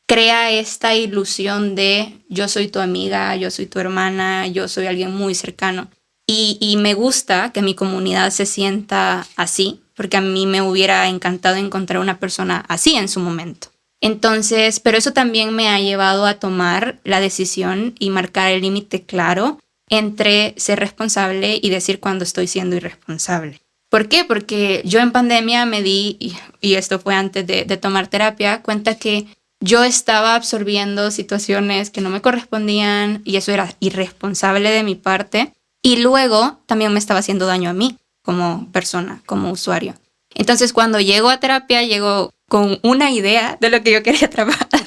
crea esta ilusión de yo soy tu amiga, yo soy tu hermana, yo soy alguien muy cercano. Y me gusta que mi comunidad se sienta así, porque a mí me hubiera encantado encontrar una persona así en su momento. Entonces, pero eso también me ha llevado a tomar la decisión y marcar el límite claro entre ser responsable y decir cuando estoy siendo irresponsable. ¿Por qué? Porque yo en pandemia me di, y esto fue antes de tomar terapia, cuenta que yo estaba absorbiendo situaciones que no me correspondían y eso era irresponsable de mi parte. Y luego también me estaba haciendo daño a mí como persona, como usuario. Entonces, cuando llego a terapia, llego con una idea de lo que yo quería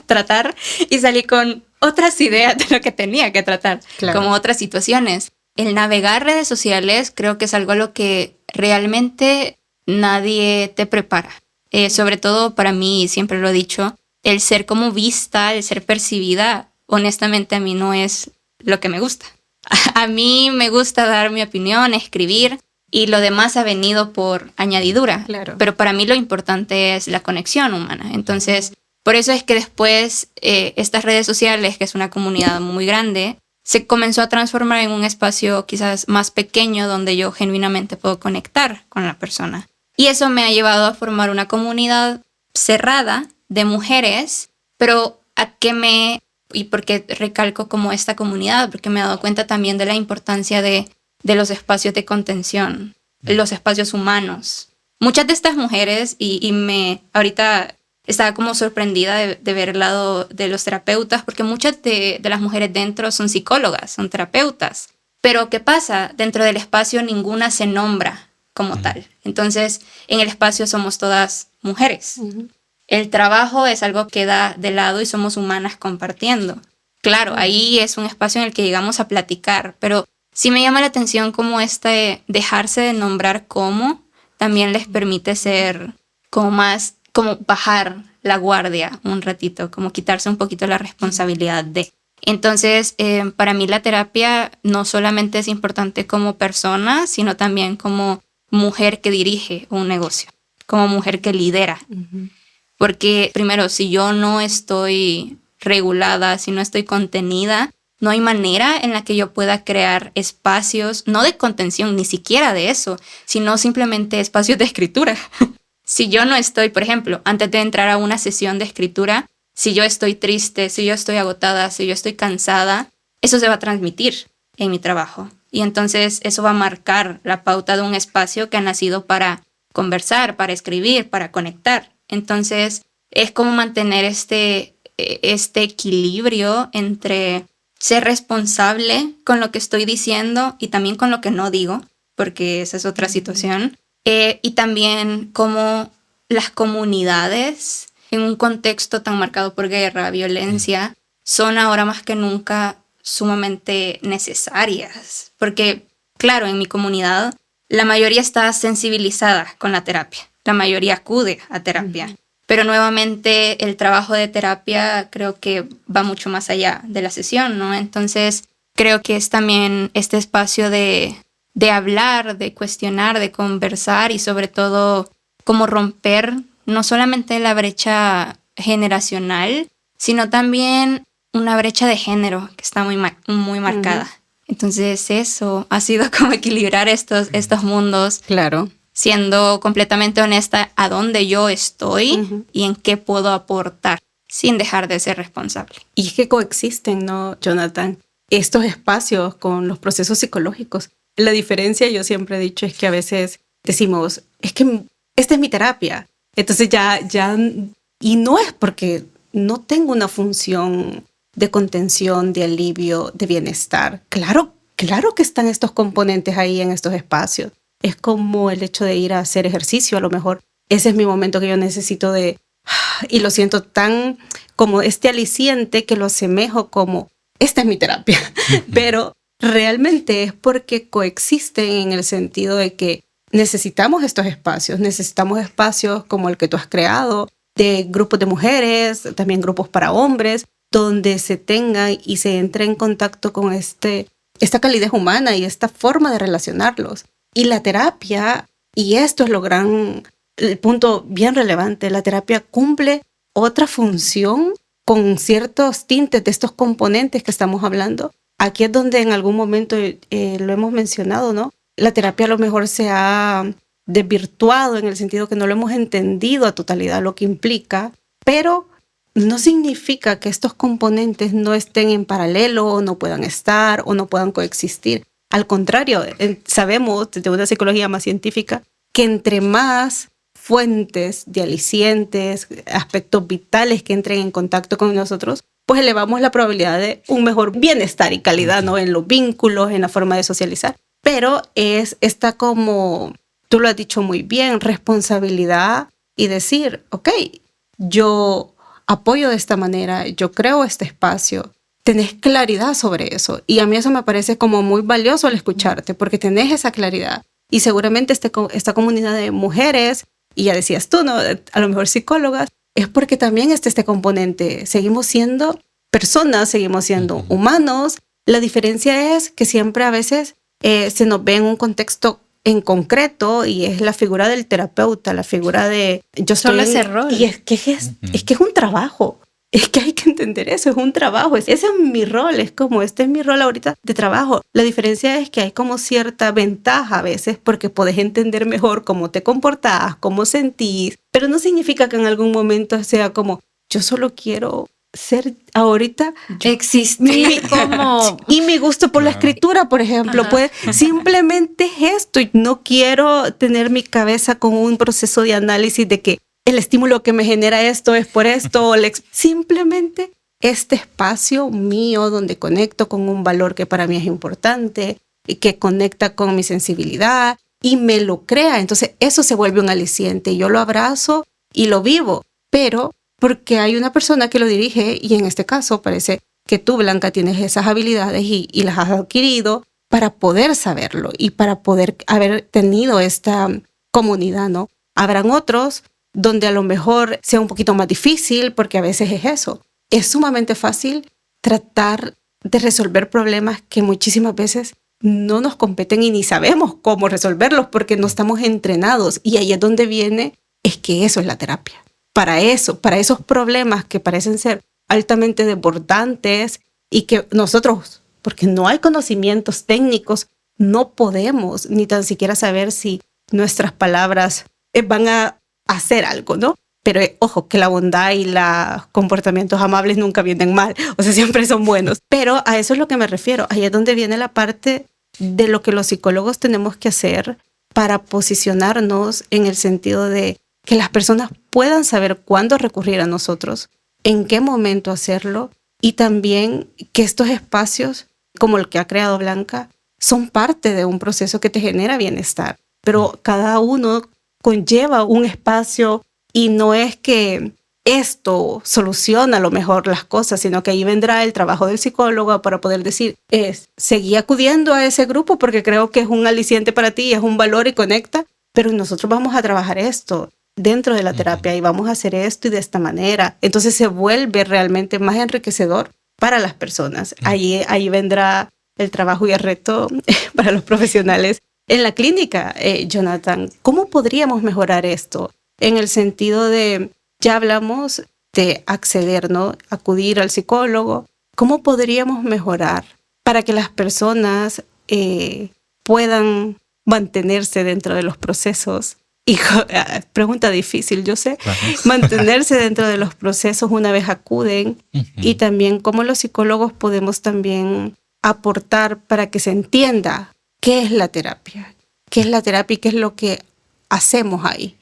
tratar y salí con otras ideas de lo que tenía que tratar, Claro. como otras situaciones. El navegar redes sociales creo que es algo a lo que realmente nadie te prepara. Sobre todo para mí, siempre lo he dicho, el ser como vista, el ser percibida, honestamente a mí no es lo que me gusta. A mí me gusta dar mi opinión, escribir, y lo demás ha venido por añadidura. Claro. Pero para mí lo importante es la conexión humana. Entonces, por eso es que después estas redes sociales, que es una comunidad muy grande, se comenzó a transformar en un espacio quizás más pequeño donde yo genuinamente puedo conectar con la persona. Y eso me ha llevado a formar una comunidad cerrada de mujeres, pero y porque recalco como esta comunidad, porque me he dado cuenta también de la importancia de los espacios de contención, los espacios humanos. Muchas de estas mujeres, ahorita estaba como sorprendida de ver el lado de los terapeutas, porque muchas de las mujeres dentro son psicólogas, son terapeutas. Pero ¿qué pasa? Dentro del espacio ninguna se nombra como tal. Entonces, en el espacio somos todas mujeres. Ujú. El trabajo es algo que da de lado y somos humanas compartiendo. Claro, ahí es un espacio en el que llegamos a platicar, pero sí me llama la atención como dejarse de nombrar como también les permite ser como más, como bajar la guardia un ratito, como quitarse un poquito la responsabilidad de. Entonces, para mí la terapia no solamente es importante como persona, sino también como mujer que dirige un negocio, como mujer que lidera. Ujú. Porque primero, si yo no estoy regulada, si no estoy contenida, no hay manera en la que yo pueda crear espacios, no de contención, ni siquiera de eso, sino simplemente espacios de escritura. Si yo no estoy, por ejemplo, antes de entrar a una sesión de escritura, si yo estoy triste, si yo estoy agotada, si yo estoy cansada, eso se va a transmitir en mi trabajo. Y entonces eso va a marcar la pauta de un espacio que ha nacido para conversar, para escribir, para conectar. Entonces, es como mantener este equilibrio entre ser responsable con lo que estoy diciendo y también con lo que no digo, porque esa es otra situación. Y también como las comunidades, en un contexto tan marcado por guerra, violencia, son ahora más que nunca sumamente necesarias. Porque, claro, en mi comunidad, la mayoría está sensibilizada con la terapia. La mayoría acude a terapia. Pero nuevamente el trabajo de terapia creo que va mucho más allá de la sesión, ¿no? Entonces creo que es también este espacio de hablar, de cuestionar, de conversar y sobre todo como romper no solamente la brecha generacional, sino también una brecha de género que está muy marcada. Entonces eso ha sido como equilibrar estos mundos. Claro. Siendo completamente honesta a dónde yo estoy y en qué puedo aportar sin dejar de ser responsable. Y es que coexisten, ¿no, Jonathan? Estos espacios con los procesos psicológicos. La diferencia, yo siempre he dicho, es que a veces decimos, es que esta es mi terapia. Entonces ya, y no es porque no tengo una función de contención, de alivio, de bienestar. Claro que están estos componentes ahí en estos espacios. Es como el hecho de ir a hacer ejercicio, a lo mejor. Ese es mi momento que yo necesito y lo siento tan como este aliciente que lo asemejo como, esta es mi terapia. Pero realmente es porque coexisten en el sentido de que necesitamos estos espacios. Necesitamos espacios como el que tú has creado, de grupos de mujeres, también grupos para hombres, donde se tenga y se entre en contacto con esta calidez humana y esta forma de relacionarlos. Y la terapia, y esto es el punto bien relevante, la terapia cumple otra función con ciertos tintes de estos componentes que estamos hablando. Aquí es donde en algún momento lo hemos mencionado, ¿no? La terapia a lo mejor se ha desvirtuado en el sentido que no lo hemos entendido a totalidad lo que implica, pero no significa que estos componentes no estén en paralelo o no puedan estar o no puedan coexistir. Al contrario, sabemos desde una psicología más científica que entre más fuentes de alicientes, aspectos vitales que entren en contacto con nosotros, pues elevamos la probabilidad de un mejor bienestar y calidad, ¿no? En los vínculos, en la forma de socializar. Pero está como, tú lo has dicho muy bien, responsabilidad y decir, ok, yo apoyo de esta manera, yo creo este espacio, tenés claridad sobre eso. Y a mí eso me parece como muy valioso al escucharte, porque tenés esa claridad. Y seguramente esta comunidad de mujeres, y ya decías tú, ¿no? A lo mejor psicólogas, es porque también está este componente. Seguimos siendo personas, seguimos siendo humanos. La diferencia es que siempre a veces se nos ve en un contexto en concreto y es la figura del terapeuta, la figura de yo estoy solo ese rol. Y es que es un trabajo. Es que hay que entender eso, es un trabajo. Ese es mi rol, este es mi rol ahorita de trabajo. La diferencia es que hay como cierta ventaja a veces porque podés entender mejor cómo te comportás, cómo sentís, pero no significa que en algún momento sea como yo solo quiero ser ahorita existir como y mi gusto por la escritura, por ejemplo, pues simplemente es esto y no quiero tener mi cabeza con un proceso de análisis de que el estímulo que me genera esto es por esto, simplemente este espacio mío donde conecto con un valor que para mí es importante y que conecta con mi sensibilidad y me lo crea, entonces eso se vuelve un aliciente, yo lo abrazo y lo vivo, pero porque hay una persona que lo dirige y en este caso parece que tú, Blanca, tienes esas habilidades y las has adquirido para poder saberlo y para poder haber tenido esta comunidad, ¿no? Habrán otros donde a lo mejor sea un poquito más difícil porque a veces es eso. Es sumamente fácil tratar de resolver problemas que muchísimas veces no nos competen y ni sabemos cómo resolverlos porque no estamos entrenados y ahí es donde viene, es que eso es la terapia. Para esos problemas que parecen ser altamente desbordantes y que nosotros, porque no hay conocimientos técnicos, no podemos ni tan siquiera saber si nuestras palabras van a hacer algo, ¿no? Pero ojo, que la bondad y los comportamientos amables nunca vienen mal, o sea, siempre son buenos. Pero a eso es lo que me refiero. Ahí es donde viene la parte de lo que los psicólogos tenemos que hacer para posicionarnos en el sentido de que las personas puedan saber cuándo recurrir a nosotros, en qué momento hacerlo y también que estos espacios, como el que ha creado Blanca, son parte de un proceso que te genera bienestar. Pero cada uno conlleva un espacio y no es que esto soluciona a lo mejor las cosas, sino que ahí vendrá el trabajo del psicólogo para poder decir, seguí acudiendo a ese grupo porque creo que es un aliciente para ti, es un valor y conecta, pero nosotros vamos a trabajar esto dentro de la terapia y vamos a hacer esto y de esta manera. Entonces se vuelve realmente más enriquecedor para las personas. Ahí vendrá el trabajo y el reto para los profesionales en la clínica. Jonathan, ¿cómo podríamos mejorar esto? En el sentido de, ya hablamos de acceder, ¿no? Acudir al psicólogo. ¿Cómo podríamos mejorar para que las personas puedan mantenerse dentro de los procesos? Pregunta difícil, yo sé. Claro. Mantenerse dentro de los procesos una vez acuden y también cómo los psicólogos podemos también aportar para que se entienda qué es la terapia y qué es lo que hacemos ahí.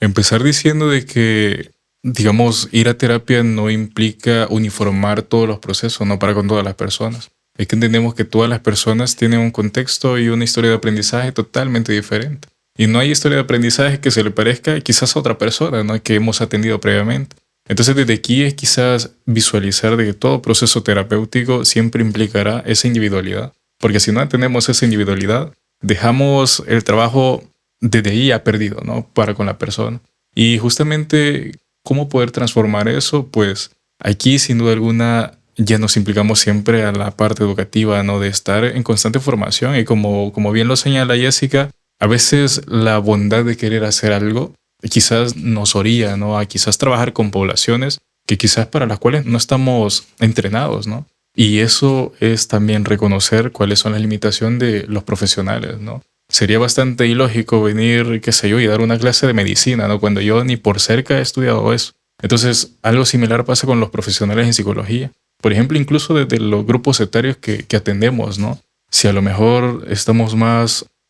Empezar diciendo de que digamos, ir a terapia no implica uniformar todos los procesos, no para con todas las personas. Es que entendemos que todas las personas tienen un contexto y una historia de aprendizaje totalmente diferente. Y no hay historia de aprendizaje que se le parezca quizás a otra persona, ¿no?, que hemos atendido previamente. Entonces desde aquí es quizás visualizar de que todo proceso terapéutico siempre implicará esa individualidad. Porque si no tenemos esa individualidad, dejamos el trabajo desde ahí ya perdido, ¿no?, para con la persona. Y justamente, ¿cómo poder transformar eso? Pues aquí sin duda alguna ya nos implicamos siempre a la parte educativa, ¿no?, de estar en constante formación. Y como bien lo señala Jessica, a veces la bondad de querer hacer algo quizás nos orilla, ¿no?, a quizás trabajar con poblaciones que quizás para las cuales no estamos entrenados, ¿no? Y eso es también reconocer cuáles son las limitaciones de los profesionales, ¿no? Sería bastante ilógico venir, qué sé yo, y dar una clase de medicina, ¿no?, cuando yo ni por cerca he estudiado eso. Entonces, algo similar pasa con los profesionales en psicología. Por ejemplo, incluso desde los grupos etarios que atendemos, ¿no? Si a lo mejor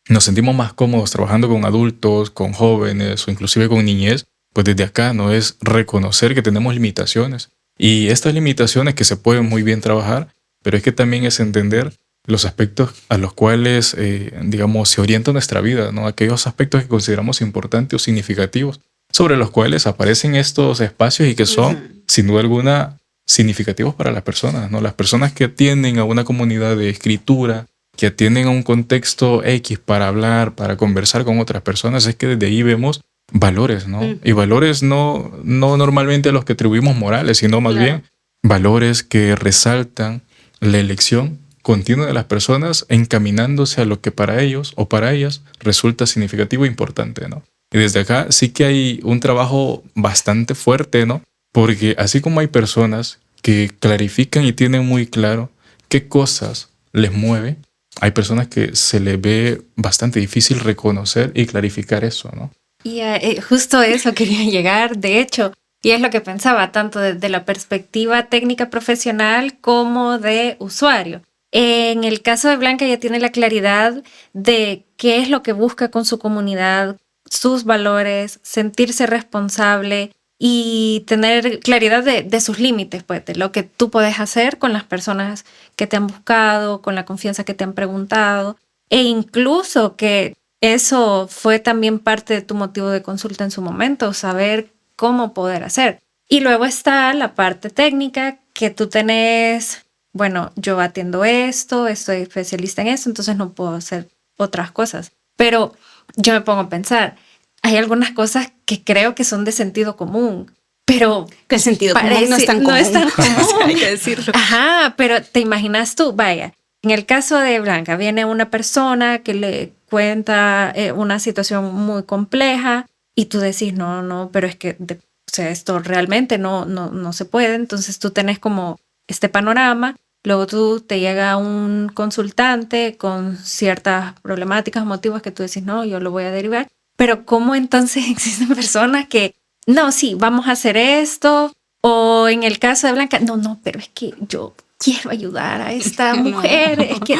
nos sentimos más cómodos trabajando con adultos, con jóvenes o inclusive con niñez, pues desde acá no es reconocer que tenemos limitaciones. Y estas limitaciones que se pueden muy bien trabajar, pero es que también es entender los aspectos a los cuales, digamos, se orienta nuestra vida, ¿no? Aquellos aspectos que consideramos importantes o significativos, sobre los cuales aparecen estos espacios y que son, sin duda alguna, significativos para las personas, ¿no? Las personas que atienden a una comunidad de escritura, que atienden a un contexto X para hablar, para conversar con otras personas, es que desde ahí vemos valores, ¿no? Y valores no normalmente a los que atribuimos morales, sino más bien valores que resaltan la elección continua de las personas encaminándose a lo que para ellos o para ellas resulta significativo e importante, ¿no? Y desde acá sí que hay un trabajo bastante fuerte, ¿no? Porque así como hay personas que clarifican y tienen muy claro qué cosas les mueve, hay personas que se les ve bastante difícil reconocer y clarificar eso, ¿no? Y justo eso quería llegar, de hecho, y es lo que pensaba, tanto desde la perspectiva técnica profesional como de usuario. En el caso de Blanca ya tiene la claridad de qué es lo que busca con su comunidad, sus valores, sentirse responsable y tener claridad de sus límites, pues, de lo que tú puedes hacer con las personas que te han buscado, con la confianza que te han preguntado, e incluso que eso fue también parte de tu motivo de consulta en su momento, saber cómo poder hacer. Y luego está la parte técnica que tú tenés, bueno, yo atiendo esto, estoy especialista en esto, entonces no puedo hacer otras cosas. Pero yo me pongo a pensar, hay algunas cosas que creo que son de sentido común, pero que el sentido común no es tan común. No es tan común. Hay que decirlo. Ajá, pero te imaginas tú, vaya, en el caso de Blanca, viene una persona que le cuenta una situación muy compleja y tú decís, no, pero es que o sea, esto realmente no se puede. Entonces tú tenés como este panorama, luego tú te llega un consultante con ciertas problemáticas, motivos que tú decís, no, yo lo voy a derivar. Pero ¿cómo entonces existen personas que, no, sí, vamos a hacer esto? O en el caso de Blanca, no, pero es que yo quiero ayudar a esta mujer, es que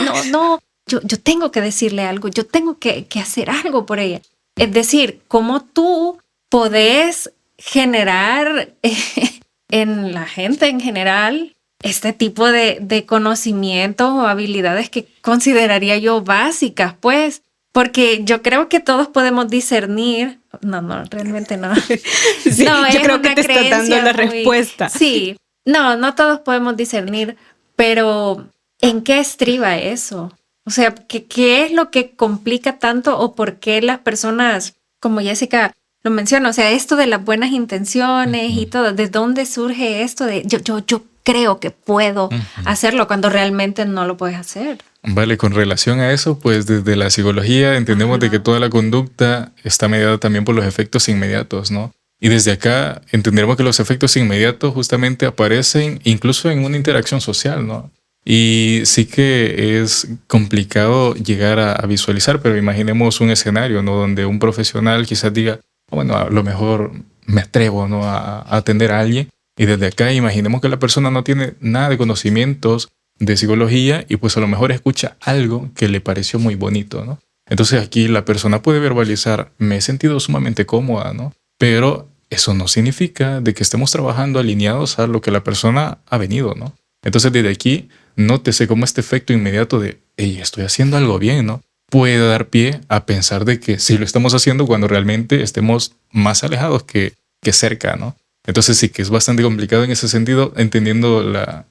yo tengo que decirle algo, yo tengo que hacer algo por ella. Es decir, ¿cómo tú podés generar en la gente en general este tipo de conocimientos o habilidades que consideraría yo básicas, pues? Porque yo creo que todos podemos discernir. No, realmente no. Sí, no, yo creo que te está dando la respuesta. Sí, no todos podemos discernir, pero ¿en qué estriba eso? O sea, ¿qué es lo que complica tanto o por qué las personas, como Jessica lo menciona, o sea, esto de las buenas intenciones y todo, ¿de dónde surge esto de yo creo que puedo hacerlo cuando realmente no lo puedes hacer? Vale, con relación a eso, pues desde la psicología entendemos de que toda la conducta está mediada también por los efectos inmediatos, ¿no? Y desde acá entenderemos que los efectos inmediatos justamente aparecen incluso en una interacción social, ¿no? Y sí que es complicado llegar a visualizar, pero imaginemos un escenario, ¿no?, donde un profesional quizás diga, bueno, a lo mejor me atrevo, ¿no?, a atender a alguien. Y desde acá imaginemos que la persona no tiene nada de conocimientos de psicología y pues a lo mejor escucha algo que le pareció muy bonito, ¿no? Entonces aquí la persona puede verbalizar, me he sentido sumamente cómoda, ¿no? Pero eso no significa de que estemos trabajando alineados a lo que la persona ha venido, ¿no? Entonces, desde aquí, nótese cómo este efecto inmediato de, hey, estoy haciendo algo bien, ¿no? Puede dar pie a pensar de que sí lo estamos haciendo cuando realmente estemos más alejados que cerca, ¿no? Entonces sí que es bastante complicado en ese sentido, entendiendo la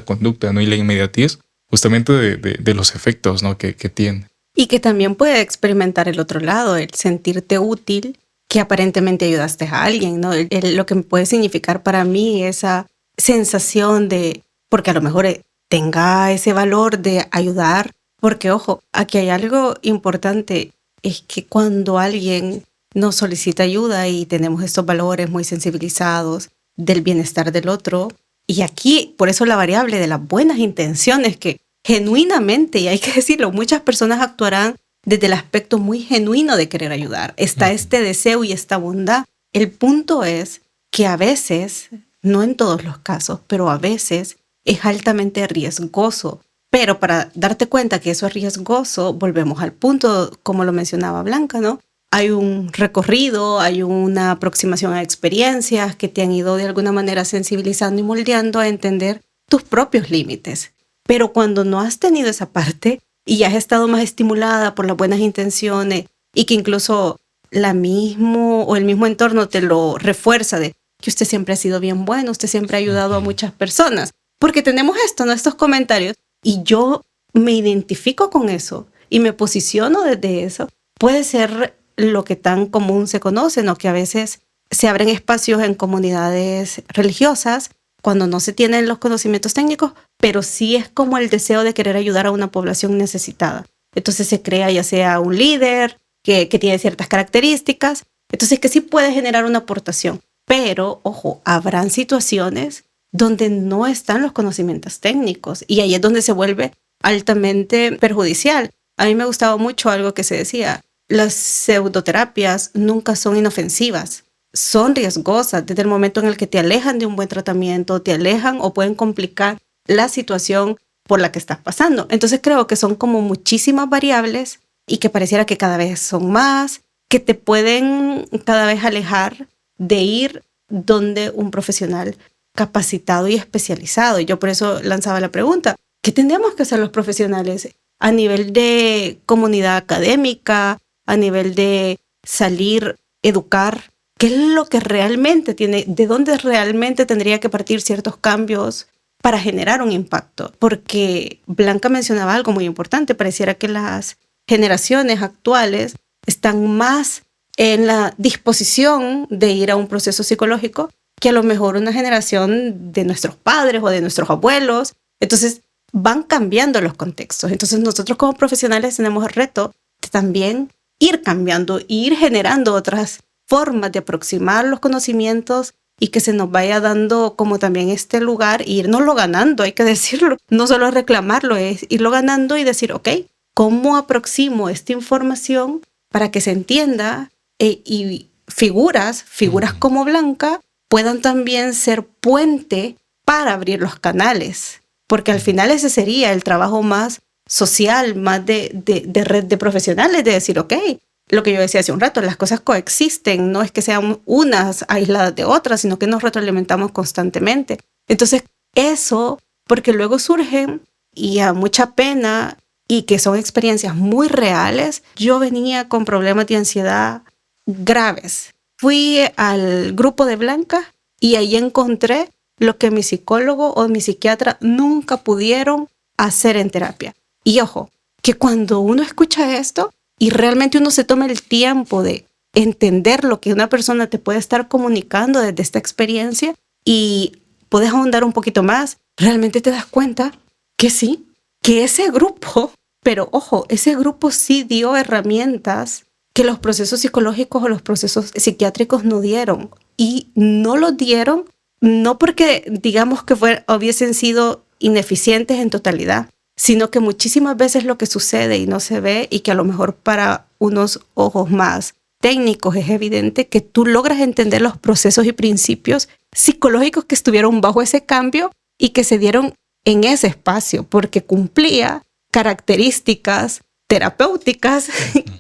conducta, ¿no? Y la inmediatez justamente de los efectos, ¿no? que tiene. Y que también puede experimentar el otro lado, el sentirte útil, que aparentemente ayudaste a alguien, ¿no? Lo que puede significar para mí esa sensación de, porque a lo mejor tenga ese valor de ayudar, porque ojo, aquí hay algo importante, es que cuando alguien nos solicita ayuda y tenemos estos valores muy sensibilizados del bienestar del otro, y aquí por eso la variable de las buenas intenciones, que genuinamente, y hay que decirlo, muchas personas actuarán desde el aspecto muy genuino de querer ayudar. Está este deseo y esta bondad. El punto es que a veces, no en todos los casos, pero a veces es altamente riesgoso. Pero para darte cuenta que eso es riesgoso, volvemos al punto, como lo mencionaba Blanca, ¿no? Hay un recorrido, hay una aproximación a experiencias que te han ido de alguna manera sensibilizando y moldeando a entender tus propios límites. Pero cuando no has tenido esa parte y has estado más estimulada por las buenas intenciones y que incluso el mismo entorno te lo refuerza de que usted siempre ha sido bien bueno, usted siempre ha ayudado a muchas personas. Porque tenemos esto, ¿no? Estos comentarios, y yo me identifico con eso y me posiciono desde eso. Puede ser lo que tan común se conoce, ¿no? Que a veces se abren espacios en comunidades religiosas cuando no se tienen los conocimientos técnicos, pero sí es como el deseo de querer ayudar a una población necesitada. Entonces se crea ya sea un líder que tiene ciertas características, entonces que sí puede generar una aportación. Pero, ojo, habrán situaciones donde no están los conocimientos técnicos y ahí es donde se vuelve altamente perjudicial. A mí me gustaba mucho algo que se decía, las pseudoterapias nunca son inofensivas, son riesgosas desde el momento en el que te alejan de un buen tratamiento, te alejan o pueden complicar la situación por la que estás pasando. Entonces creo que son como muchísimas variables y que pareciera que cada vez son más, que te pueden cada vez alejar de ir donde un profesional capacitado y especializado. Y yo por eso lanzaba la pregunta, ¿qué tendríamos que hacer los profesionales a nivel de comunidad académica, a nivel de salir, educar? ¿Qué es lo que realmente tiene, de dónde realmente tendría que partir ciertos cambios para generar un impacto? Porque Blanca mencionaba algo muy importante, pareciera que las generaciones actuales están más en la disposición de ir a un proceso psicológico que a lo mejor una generación de nuestros padres o de nuestros abuelos. Entonces van cambiando los contextos. Entonces nosotros como profesionales tenemos el reto de también ir cambiando e ir generando otras formas de aproximar los conocimientos y que se nos vaya dando como también este lugar, e irnoslo ganando, hay que decirlo. No solo reclamarlo, es irlo ganando y decir, ok, ¿cómo aproximo esta información para que se entienda y figuras como Blanca puedan también ser puente para abrir los canales? Porque al final ese sería el trabajo más social, más de red de profesionales, de decir, ok, lo que yo decía hace un rato, las cosas coexisten, no es que sean unas aisladas de otras, sino que nos retroalimentamos constantemente. Entonces, eso, porque luego surgen, y a mucha pena, y que son experiencias muy reales, yo venía con problemas de ansiedad graves. Fui al grupo de Blanca y ahí encontré lo que mi psicólogo o mi psiquiatra nunca pudieron hacer en terapia. Y ojo, que cuando uno escucha esto y realmente uno se toma el tiempo de entender lo que una persona te puede estar comunicando desde esta experiencia y puedes ahondar un poquito más, realmente te das cuenta que sí, que ese grupo, pero ojo, ese grupo sí dio herramientas que los procesos psicológicos o los procesos psiquiátricos no dieron. Y no los dieron no porque digamos que hubiesen sido ineficientes en totalidad, sino que muchísimas veces lo que sucede y no se ve y que a lo mejor para unos ojos más técnicos es evidente que tú logras entender los procesos y principios psicológicos que estuvieron bajo ese cambio y que se dieron en ese espacio porque cumplía características terapéuticas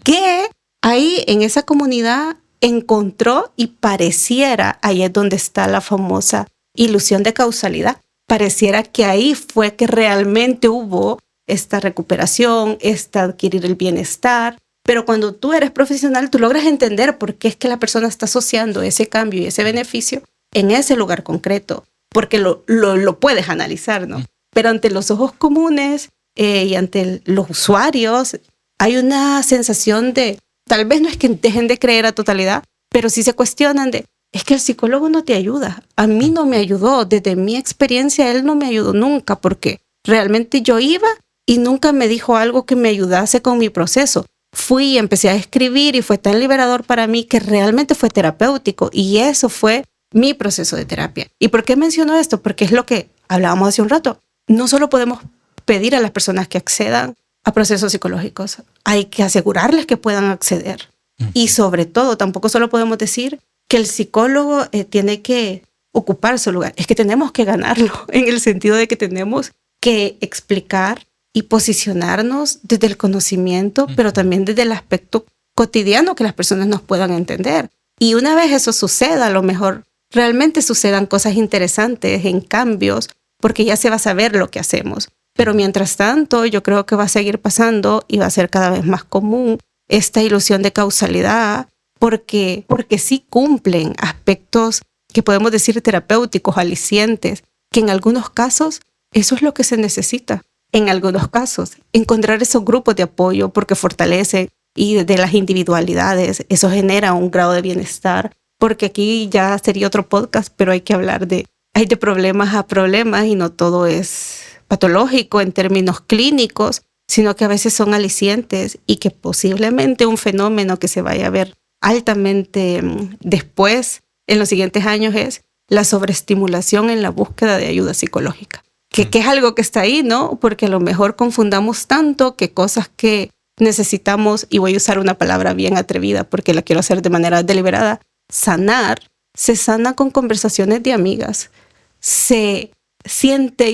que ahí en esa comunidad encontró y pareciera, ahí es donde está la famosa ilusión de causalidad. Pareciera que ahí fue que realmente hubo esta recuperación, adquirir el bienestar. Pero cuando tú eres profesional, tú logras entender por qué es que la persona está asociando ese cambio y ese beneficio en ese lugar concreto, porque lo puedes analizar, ¿no? Pero ante los ojos comunes y ante los usuarios, hay una sensación de, tal vez no es que dejen de creer a totalidad, pero sí se cuestionan de, es que el psicólogo no te ayuda. A mí no me ayudó. Desde mi experiencia, él no me ayudó nunca porque realmente yo iba y nunca me dijo algo que me ayudase con mi proceso. Fui y empecé a escribir y fue tan liberador para mí que realmente fue terapéutico y eso fue mi proceso de terapia. ¿Y por qué menciono esto? Porque es lo que hablábamos hace un rato. No solo podemos pedir a las personas que accedan a procesos psicológicos, hay que asegurarles que puedan acceder. Y sobre todo, tampoco solo podemos decir que el psicólogo tiene que ocupar su lugar. Es que tenemos que ganarlo en el sentido de que tenemos que explicar y posicionarnos desde el conocimiento, pero también desde el aspecto cotidiano que las personas nos puedan entender. Y una vez eso suceda, a lo mejor realmente sucedan cosas interesantes en cambios, porque ya se va a saber lo que hacemos. Pero mientras tanto, yo creo que va a seguir pasando y va a ser cada vez más común esta ilusión de causalidad, porque sí cumplen aspectos que podemos decir terapéuticos, alicientes, que en algunos casos eso es lo que se necesita. En algunos casos, encontrar esos grupos de apoyo porque fortalecen y de las individualidades, eso genera un grado de bienestar, porque aquí ya sería otro podcast, pero hay que hablar hay de problemas a problemas y no todo es patológico en términos clínicos, sino que a veces son alicientes y que posiblemente un fenómeno que se vaya a ver altamente después, en los siguientes años, es la sobreestimulación en la búsqueda de ayuda psicológica. Que es algo que está ahí, ¿no? Porque a lo mejor confundamos tanto que cosas que necesitamos, y voy a usar una palabra bien atrevida porque la quiero hacer de manera deliberada, sanar, se sana con conversaciones de amigas. Se siente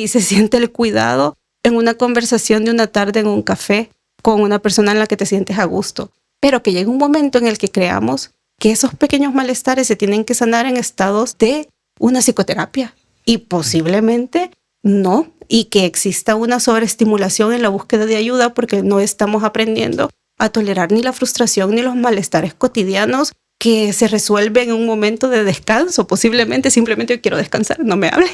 el cuidado en una conversación de una tarde en un café con una persona en la que te sientes a gusto. Pero que llega un momento en el que creamos que esos pequeños malestares se tienen que sanar en estados de una psicoterapia. Y posiblemente no, y que exista una sobreestimulación en la búsqueda de ayuda porque no estamos aprendiendo a tolerar ni la frustración ni los malestares cotidianos que se resuelven en un momento de descanso. Posiblemente simplemente yo quiero descansar, no me hablen.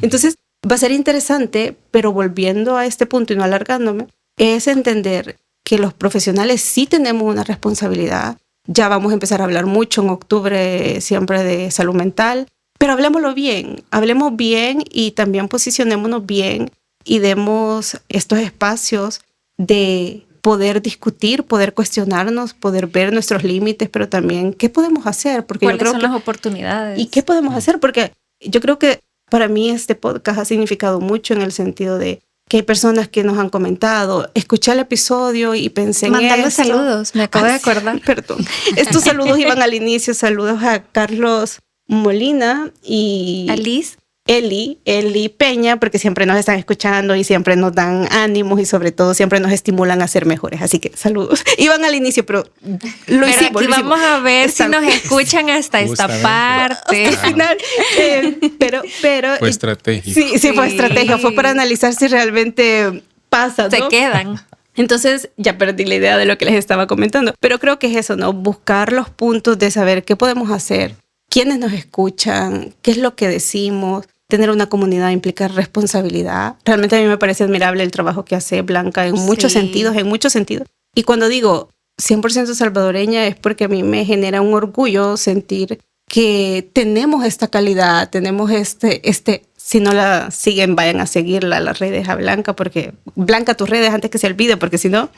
Entonces va a ser interesante, pero volviendo a este punto y no alargándome, es entender que los profesionales sí tenemos una responsabilidad. Ya vamos a empezar a hablar mucho en octubre siempre de salud mental, pero hablemos bien y también posicionémonos bien y demos estos espacios de poder discutir, poder cuestionarnos, poder ver nuestros límites, pero también qué podemos hacer. Porque ¿cuáles son las oportunidades? ¿Y qué podemos hacer? Porque yo creo que para mí este podcast ha significado mucho en el sentido de que hay personas que nos han comentado, escuché el episodio y pensé en mandarle esto. saludos, me acabo de acordar. Perdón. Estos saludos iban al inicio, saludos a Carlos Molina y Eli Peña, porque siempre nos están escuchando y siempre nos dan ánimos y sobre todo siempre nos estimulan a ser mejores. Así que saludos. Iban al inicio, pero lo hicimos. Vamos a ver si nos escuchan hasta esta parte. Hasta el final. Pero fue estratégico. Sí, fue estrategia. Fue para analizar si realmente pasa, ¿no? Se quedan. Entonces ya perdí la idea de lo que les estaba comentando. Pero creo que es eso, ¿no? Buscar los puntos de saber qué podemos hacer, quiénes nos escuchan, qué es lo que decimos. Tener una comunidad implica responsabilidad. Realmente a mí me parece admirable el trabajo que hace Blanca en muchos sentidos. Y cuando digo 100% salvadoreña es porque a mí me genera un orgullo sentir que tenemos esta calidad, tenemos si no la siguen, vayan a seguirla a las redes a Blanca, porque Blanca, tus redes antes que se olvide, porque si no...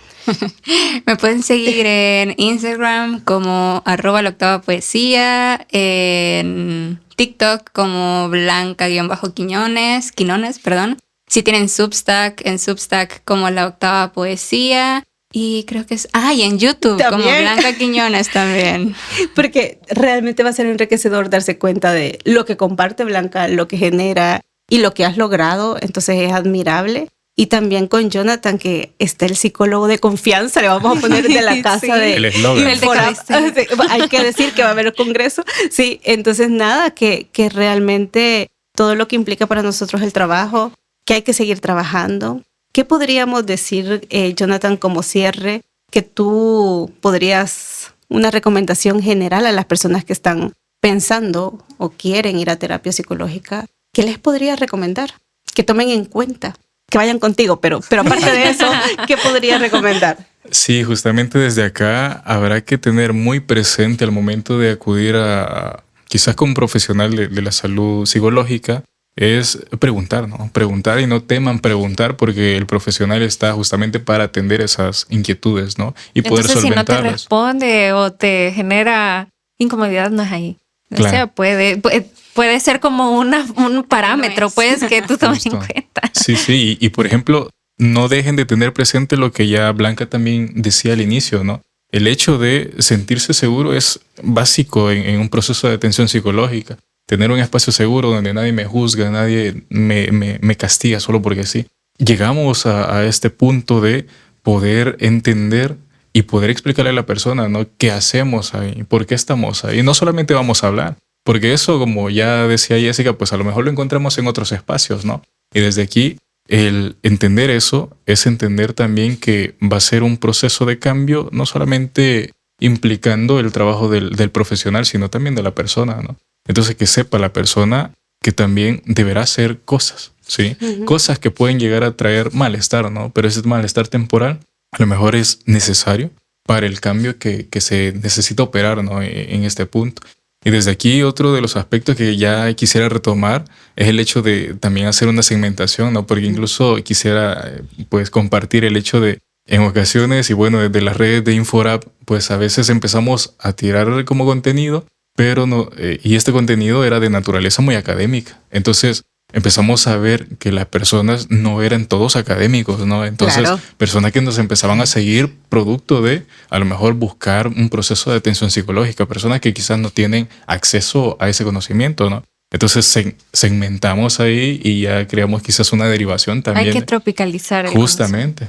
Me pueden seguir en Instagram como @laoctavapoesía, en TikTok como Blanca-Quinones, perdón. Si tienen Substack, en Substack como La Octava Poesía. Y creo que y en YouTube ¿también? Como Blanca Quiñones también. Porque realmente va a ser enriquecedor darse cuenta de lo que comparte Blanca, lo que genera y lo que has logrado. Entonces es admirable. Y también con Jonathan, que está el psicólogo de confianza, le vamos a poner de la casa Sí. de... El eslogan. El de Fora- cabecera. Sí, hay que decir que va a haber congreso. Sí, entonces nada, que realmente todo lo que implica para nosotros el trabajo, que hay que seguir trabajando. ¿Qué podríamos decir, Jonathan, como cierre, que tú podrías, una recomendación general a las personas que están pensando o quieren ir a terapia psicológica? ¿Qué les podría recomendar? Que tomen en cuenta, que vayan contigo, pero aparte de eso, ¿qué podría recomendar? Sí, justamente desde acá habrá que tener muy presente al momento de acudir a quizás con un profesional de la salud psicológica, es preguntar, ¿no? Preguntar y no teman preguntar porque el profesional está justamente para atender esas inquietudes, ¿no? Y poder Entonces, si no te solventarlas. responde o te genera incomodidad, no es ahí. O Claro. sea, puede ser como un parámetro, No es. pues, que tú tomes en Justo. cuenta. Sí, sí, y por ejemplo, no dejen de tener presente lo que ya Blanca también decía al inicio, ¿no? El hecho de sentirse seguro es básico en un proceso de atención psicológica. Tener un espacio seguro donde nadie me juzga, nadie me castiga solo porque sí. Llegamos a este punto de poder entender y poder explicarle a la persona, ¿no? ¿Qué hacemos ahí? ¿Por qué estamos ahí? No solamente vamos a hablar, porque eso, como ya decía Jessica, pues a lo mejor lo encontramos en otros espacios, ¿no? Y desde aquí, el entender eso es entender también que va a ser un proceso de cambio, no solamente implicando el trabajo del profesional, sino también de la persona, ¿no? Entonces, que sepa la persona que también deberá hacer cosas, ¿sí? Ujú. Cosas que pueden llegar a traer malestar, ¿no? Pero ese malestar temporal a lo mejor es necesario para el cambio que se necesita operar, ¿no? En este punto. Y desde aquí otro de los aspectos que ya quisiera retomar es el hecho de también hacer una segmentación, ¿no? Porque incluso quisiera pues compartir el hecho de en ocasiones y bueno, desde las redes de Inforap, pues a veces empezamos a tirar como contenido, pero no, y este contenido era de naturaleza muy académica. Entonces empezamos a ver que las personas no eran todos académicos, ¿no? Entonces, Claro. personas que nos empezaban a seguir producto de a lo mejor buscar un proceso de atención psicológica, personas que quizás no tienen acceso a ese conocimiento, ¿no? Entonces segmentamos ahí y ya creamos quizás una derivación también. Hay que tropicalizar el Justamente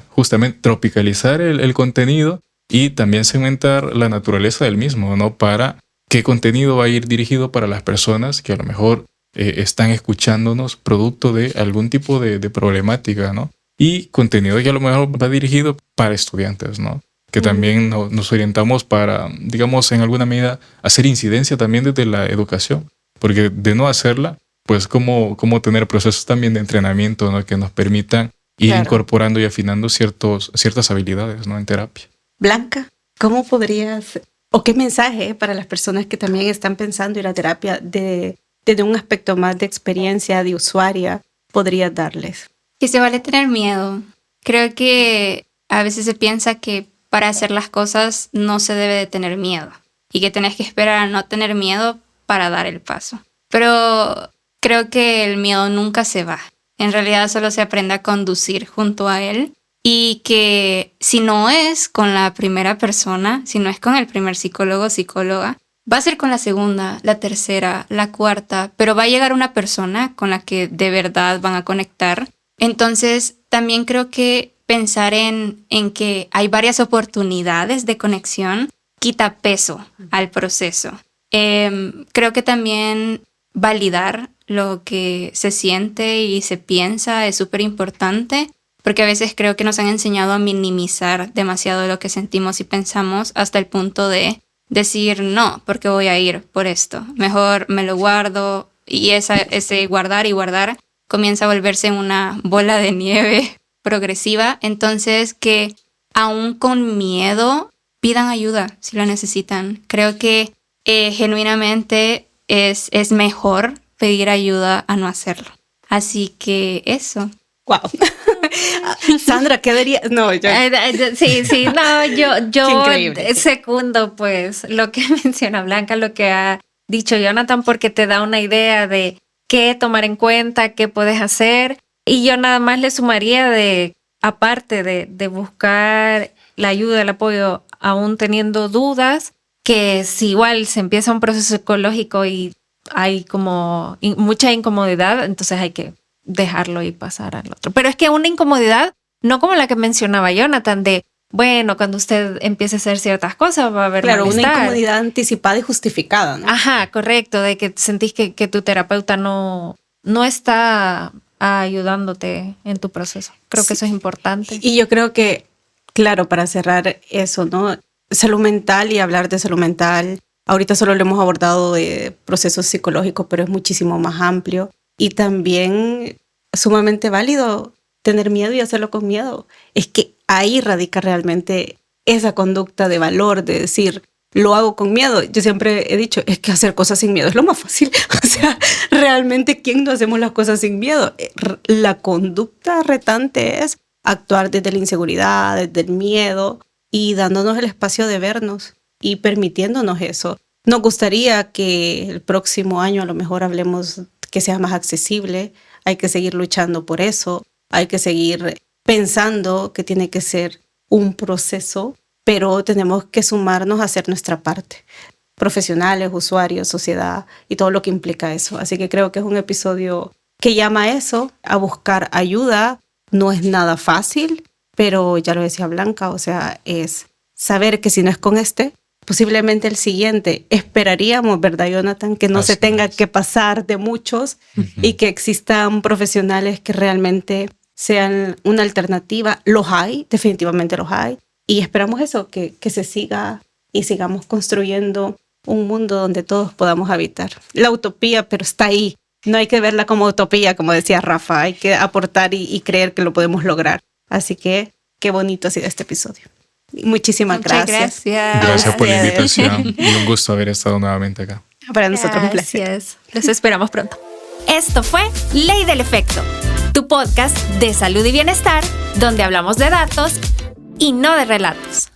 tropicalizar el contenido y también segmentar la naturaleza del mismo, ¿no? Para qué contenido va a ir dirigido para las personas que a lo mejor están escuchándonos producto de algún tipo de problemática, ¿no? Y contenido que a lo mejor va dirigido para estudiantes, ¿no? Que también nos orientamos para, digamos, en alguna medida hacer incidencia también desde la educación, porque de no hacerla, pues cómo tener procesos también de entrenamiento, ¿no? Que nos permitan ir Claro. incorporando y afinando ciertas habilidades, ¿no? En terapia. Blanca, ¿cómo podrías, o qué mensaje para las personas que también están pensando ir a terapia desde un aspecto más de experiencia de usuaria podrías darles? Que se vale tener miedo. Creo que a veces se piensa que para hacer las cosas no se debe de tener miedo y que tenés que esperar a no tener miedo para dar el paso. Pero creo que el miedo nunca se va. En realidad solo se aprende a conducir junto a él y que si no es con la primera persona, si no es con el primer psicólogo o psicóloga, va a ser con la segunda, la tercera, la cuarta, pero va a llegar una persona con la que de verdad van a conectar. Entonces, también creo que pensar en que hay varias oportunidades de conexión quita peso al proceso. Creo que también validar lo que se siente y se piensa es súper importante, porque a veces creo que nos han enseñado a minimizar demasiado lo que sentimos y pensamos hasta el punto de decir no, porque voy a ir por esto. Mejor me lo guardo y ese guardar y guardar comienza a volverse una bola de nieve progresiva. Entonces que aún con miedo pidan ayuda si lo necesitan. Creo que genuinamente es mejor pedir ayuda a no hacerlo. Así que eso. Wow. Sandra, ¿qué dirías? No, yo. Sí, no, Qué yo increíble. secundo pues lo que menciona Blanca, lo que ha dicho Jonathan, porque te da una idea de qué tomar en cuenta, qué puedes hacer. Y yo nada más le sumaría aparte de buscar la ayuda, el apoyo, aún teniendo dudas, que si igual se empieza un proceso psicológico y hay como mucha incomodidad, entonces hay que dejarlo y pasar al otro. Pero es que una incomodidad, no como la que mencionaba Jonathan, de, bueno, cuando usted empiece a hacer ciertas cosas va a haber Claro, malestar. una incomodidad anticipada y justificada, ¿no? Ajá, correcto, de que sentís que tu terapeuta no está ayudándote en tu proceso. Creo que eso es importante. Y yo creo que, claro, para cerrar eso, ¿no? Salud mental y hablar de salud mental, ahorita solo lo hemos abordado de procesos psicológicos, pero es muchísimo más amplio. Y también sumamente válido tener miedo y hacerlo con miedo. Es que ahí radica realmente esa conducta de valor, de decir, lo hago con miedo. Yo siempre he dicho, es que hacer cosas sin miedo es lo más fácil. O sea, realmente, ¿quién no hacemos las cosas sin miedo? La conducta retante es actuar desde la inseguridad, desde el miedo y dándonos el espacio de vernos y permitiéndonos eso. Nos gustaría que el próximo año a lo mejor hablemos que sea más accesible. Hay que seguir luchando por eso. Hay que seguir pensando que tiene que ser un proceso, pero tenemos que sumarnos a hacer nuestra parte. Profesionales, usuarios, sociedad y todo lo que implica eso. Así que creo que es un episodio que llama a eso, a buscar ayuda. No es nada fácil, pero ya lo decía Blanca, o sea, es saber que si no es con posiblemente el siguiente. Esperaríamos, ¿verdad, Jonathan? Que no se tenga que pasar de muchos y que existan profesionales que realmente sean una alternativa. Los hay, definitivamente los hay. Y esperamos eso, que se siga y sigamos construyendo un mundo donde todos podamos habitar. La utopía, pero está ahí. No hay que verla como utopía, como decía Rafa. Hay que aportar y creer que lo podemos lograr. Así que qué bonito ha sido este episodio. Muchísimas gracias. Gracias por la invitación y un gusto haber estado nuevamente acá. Para nosotros un placer. Gracias. Los esperamos pronto. Esto fue Ley del Efecto, tu podcast de salud y bienestar, donde hablamos de datos y no de relatos.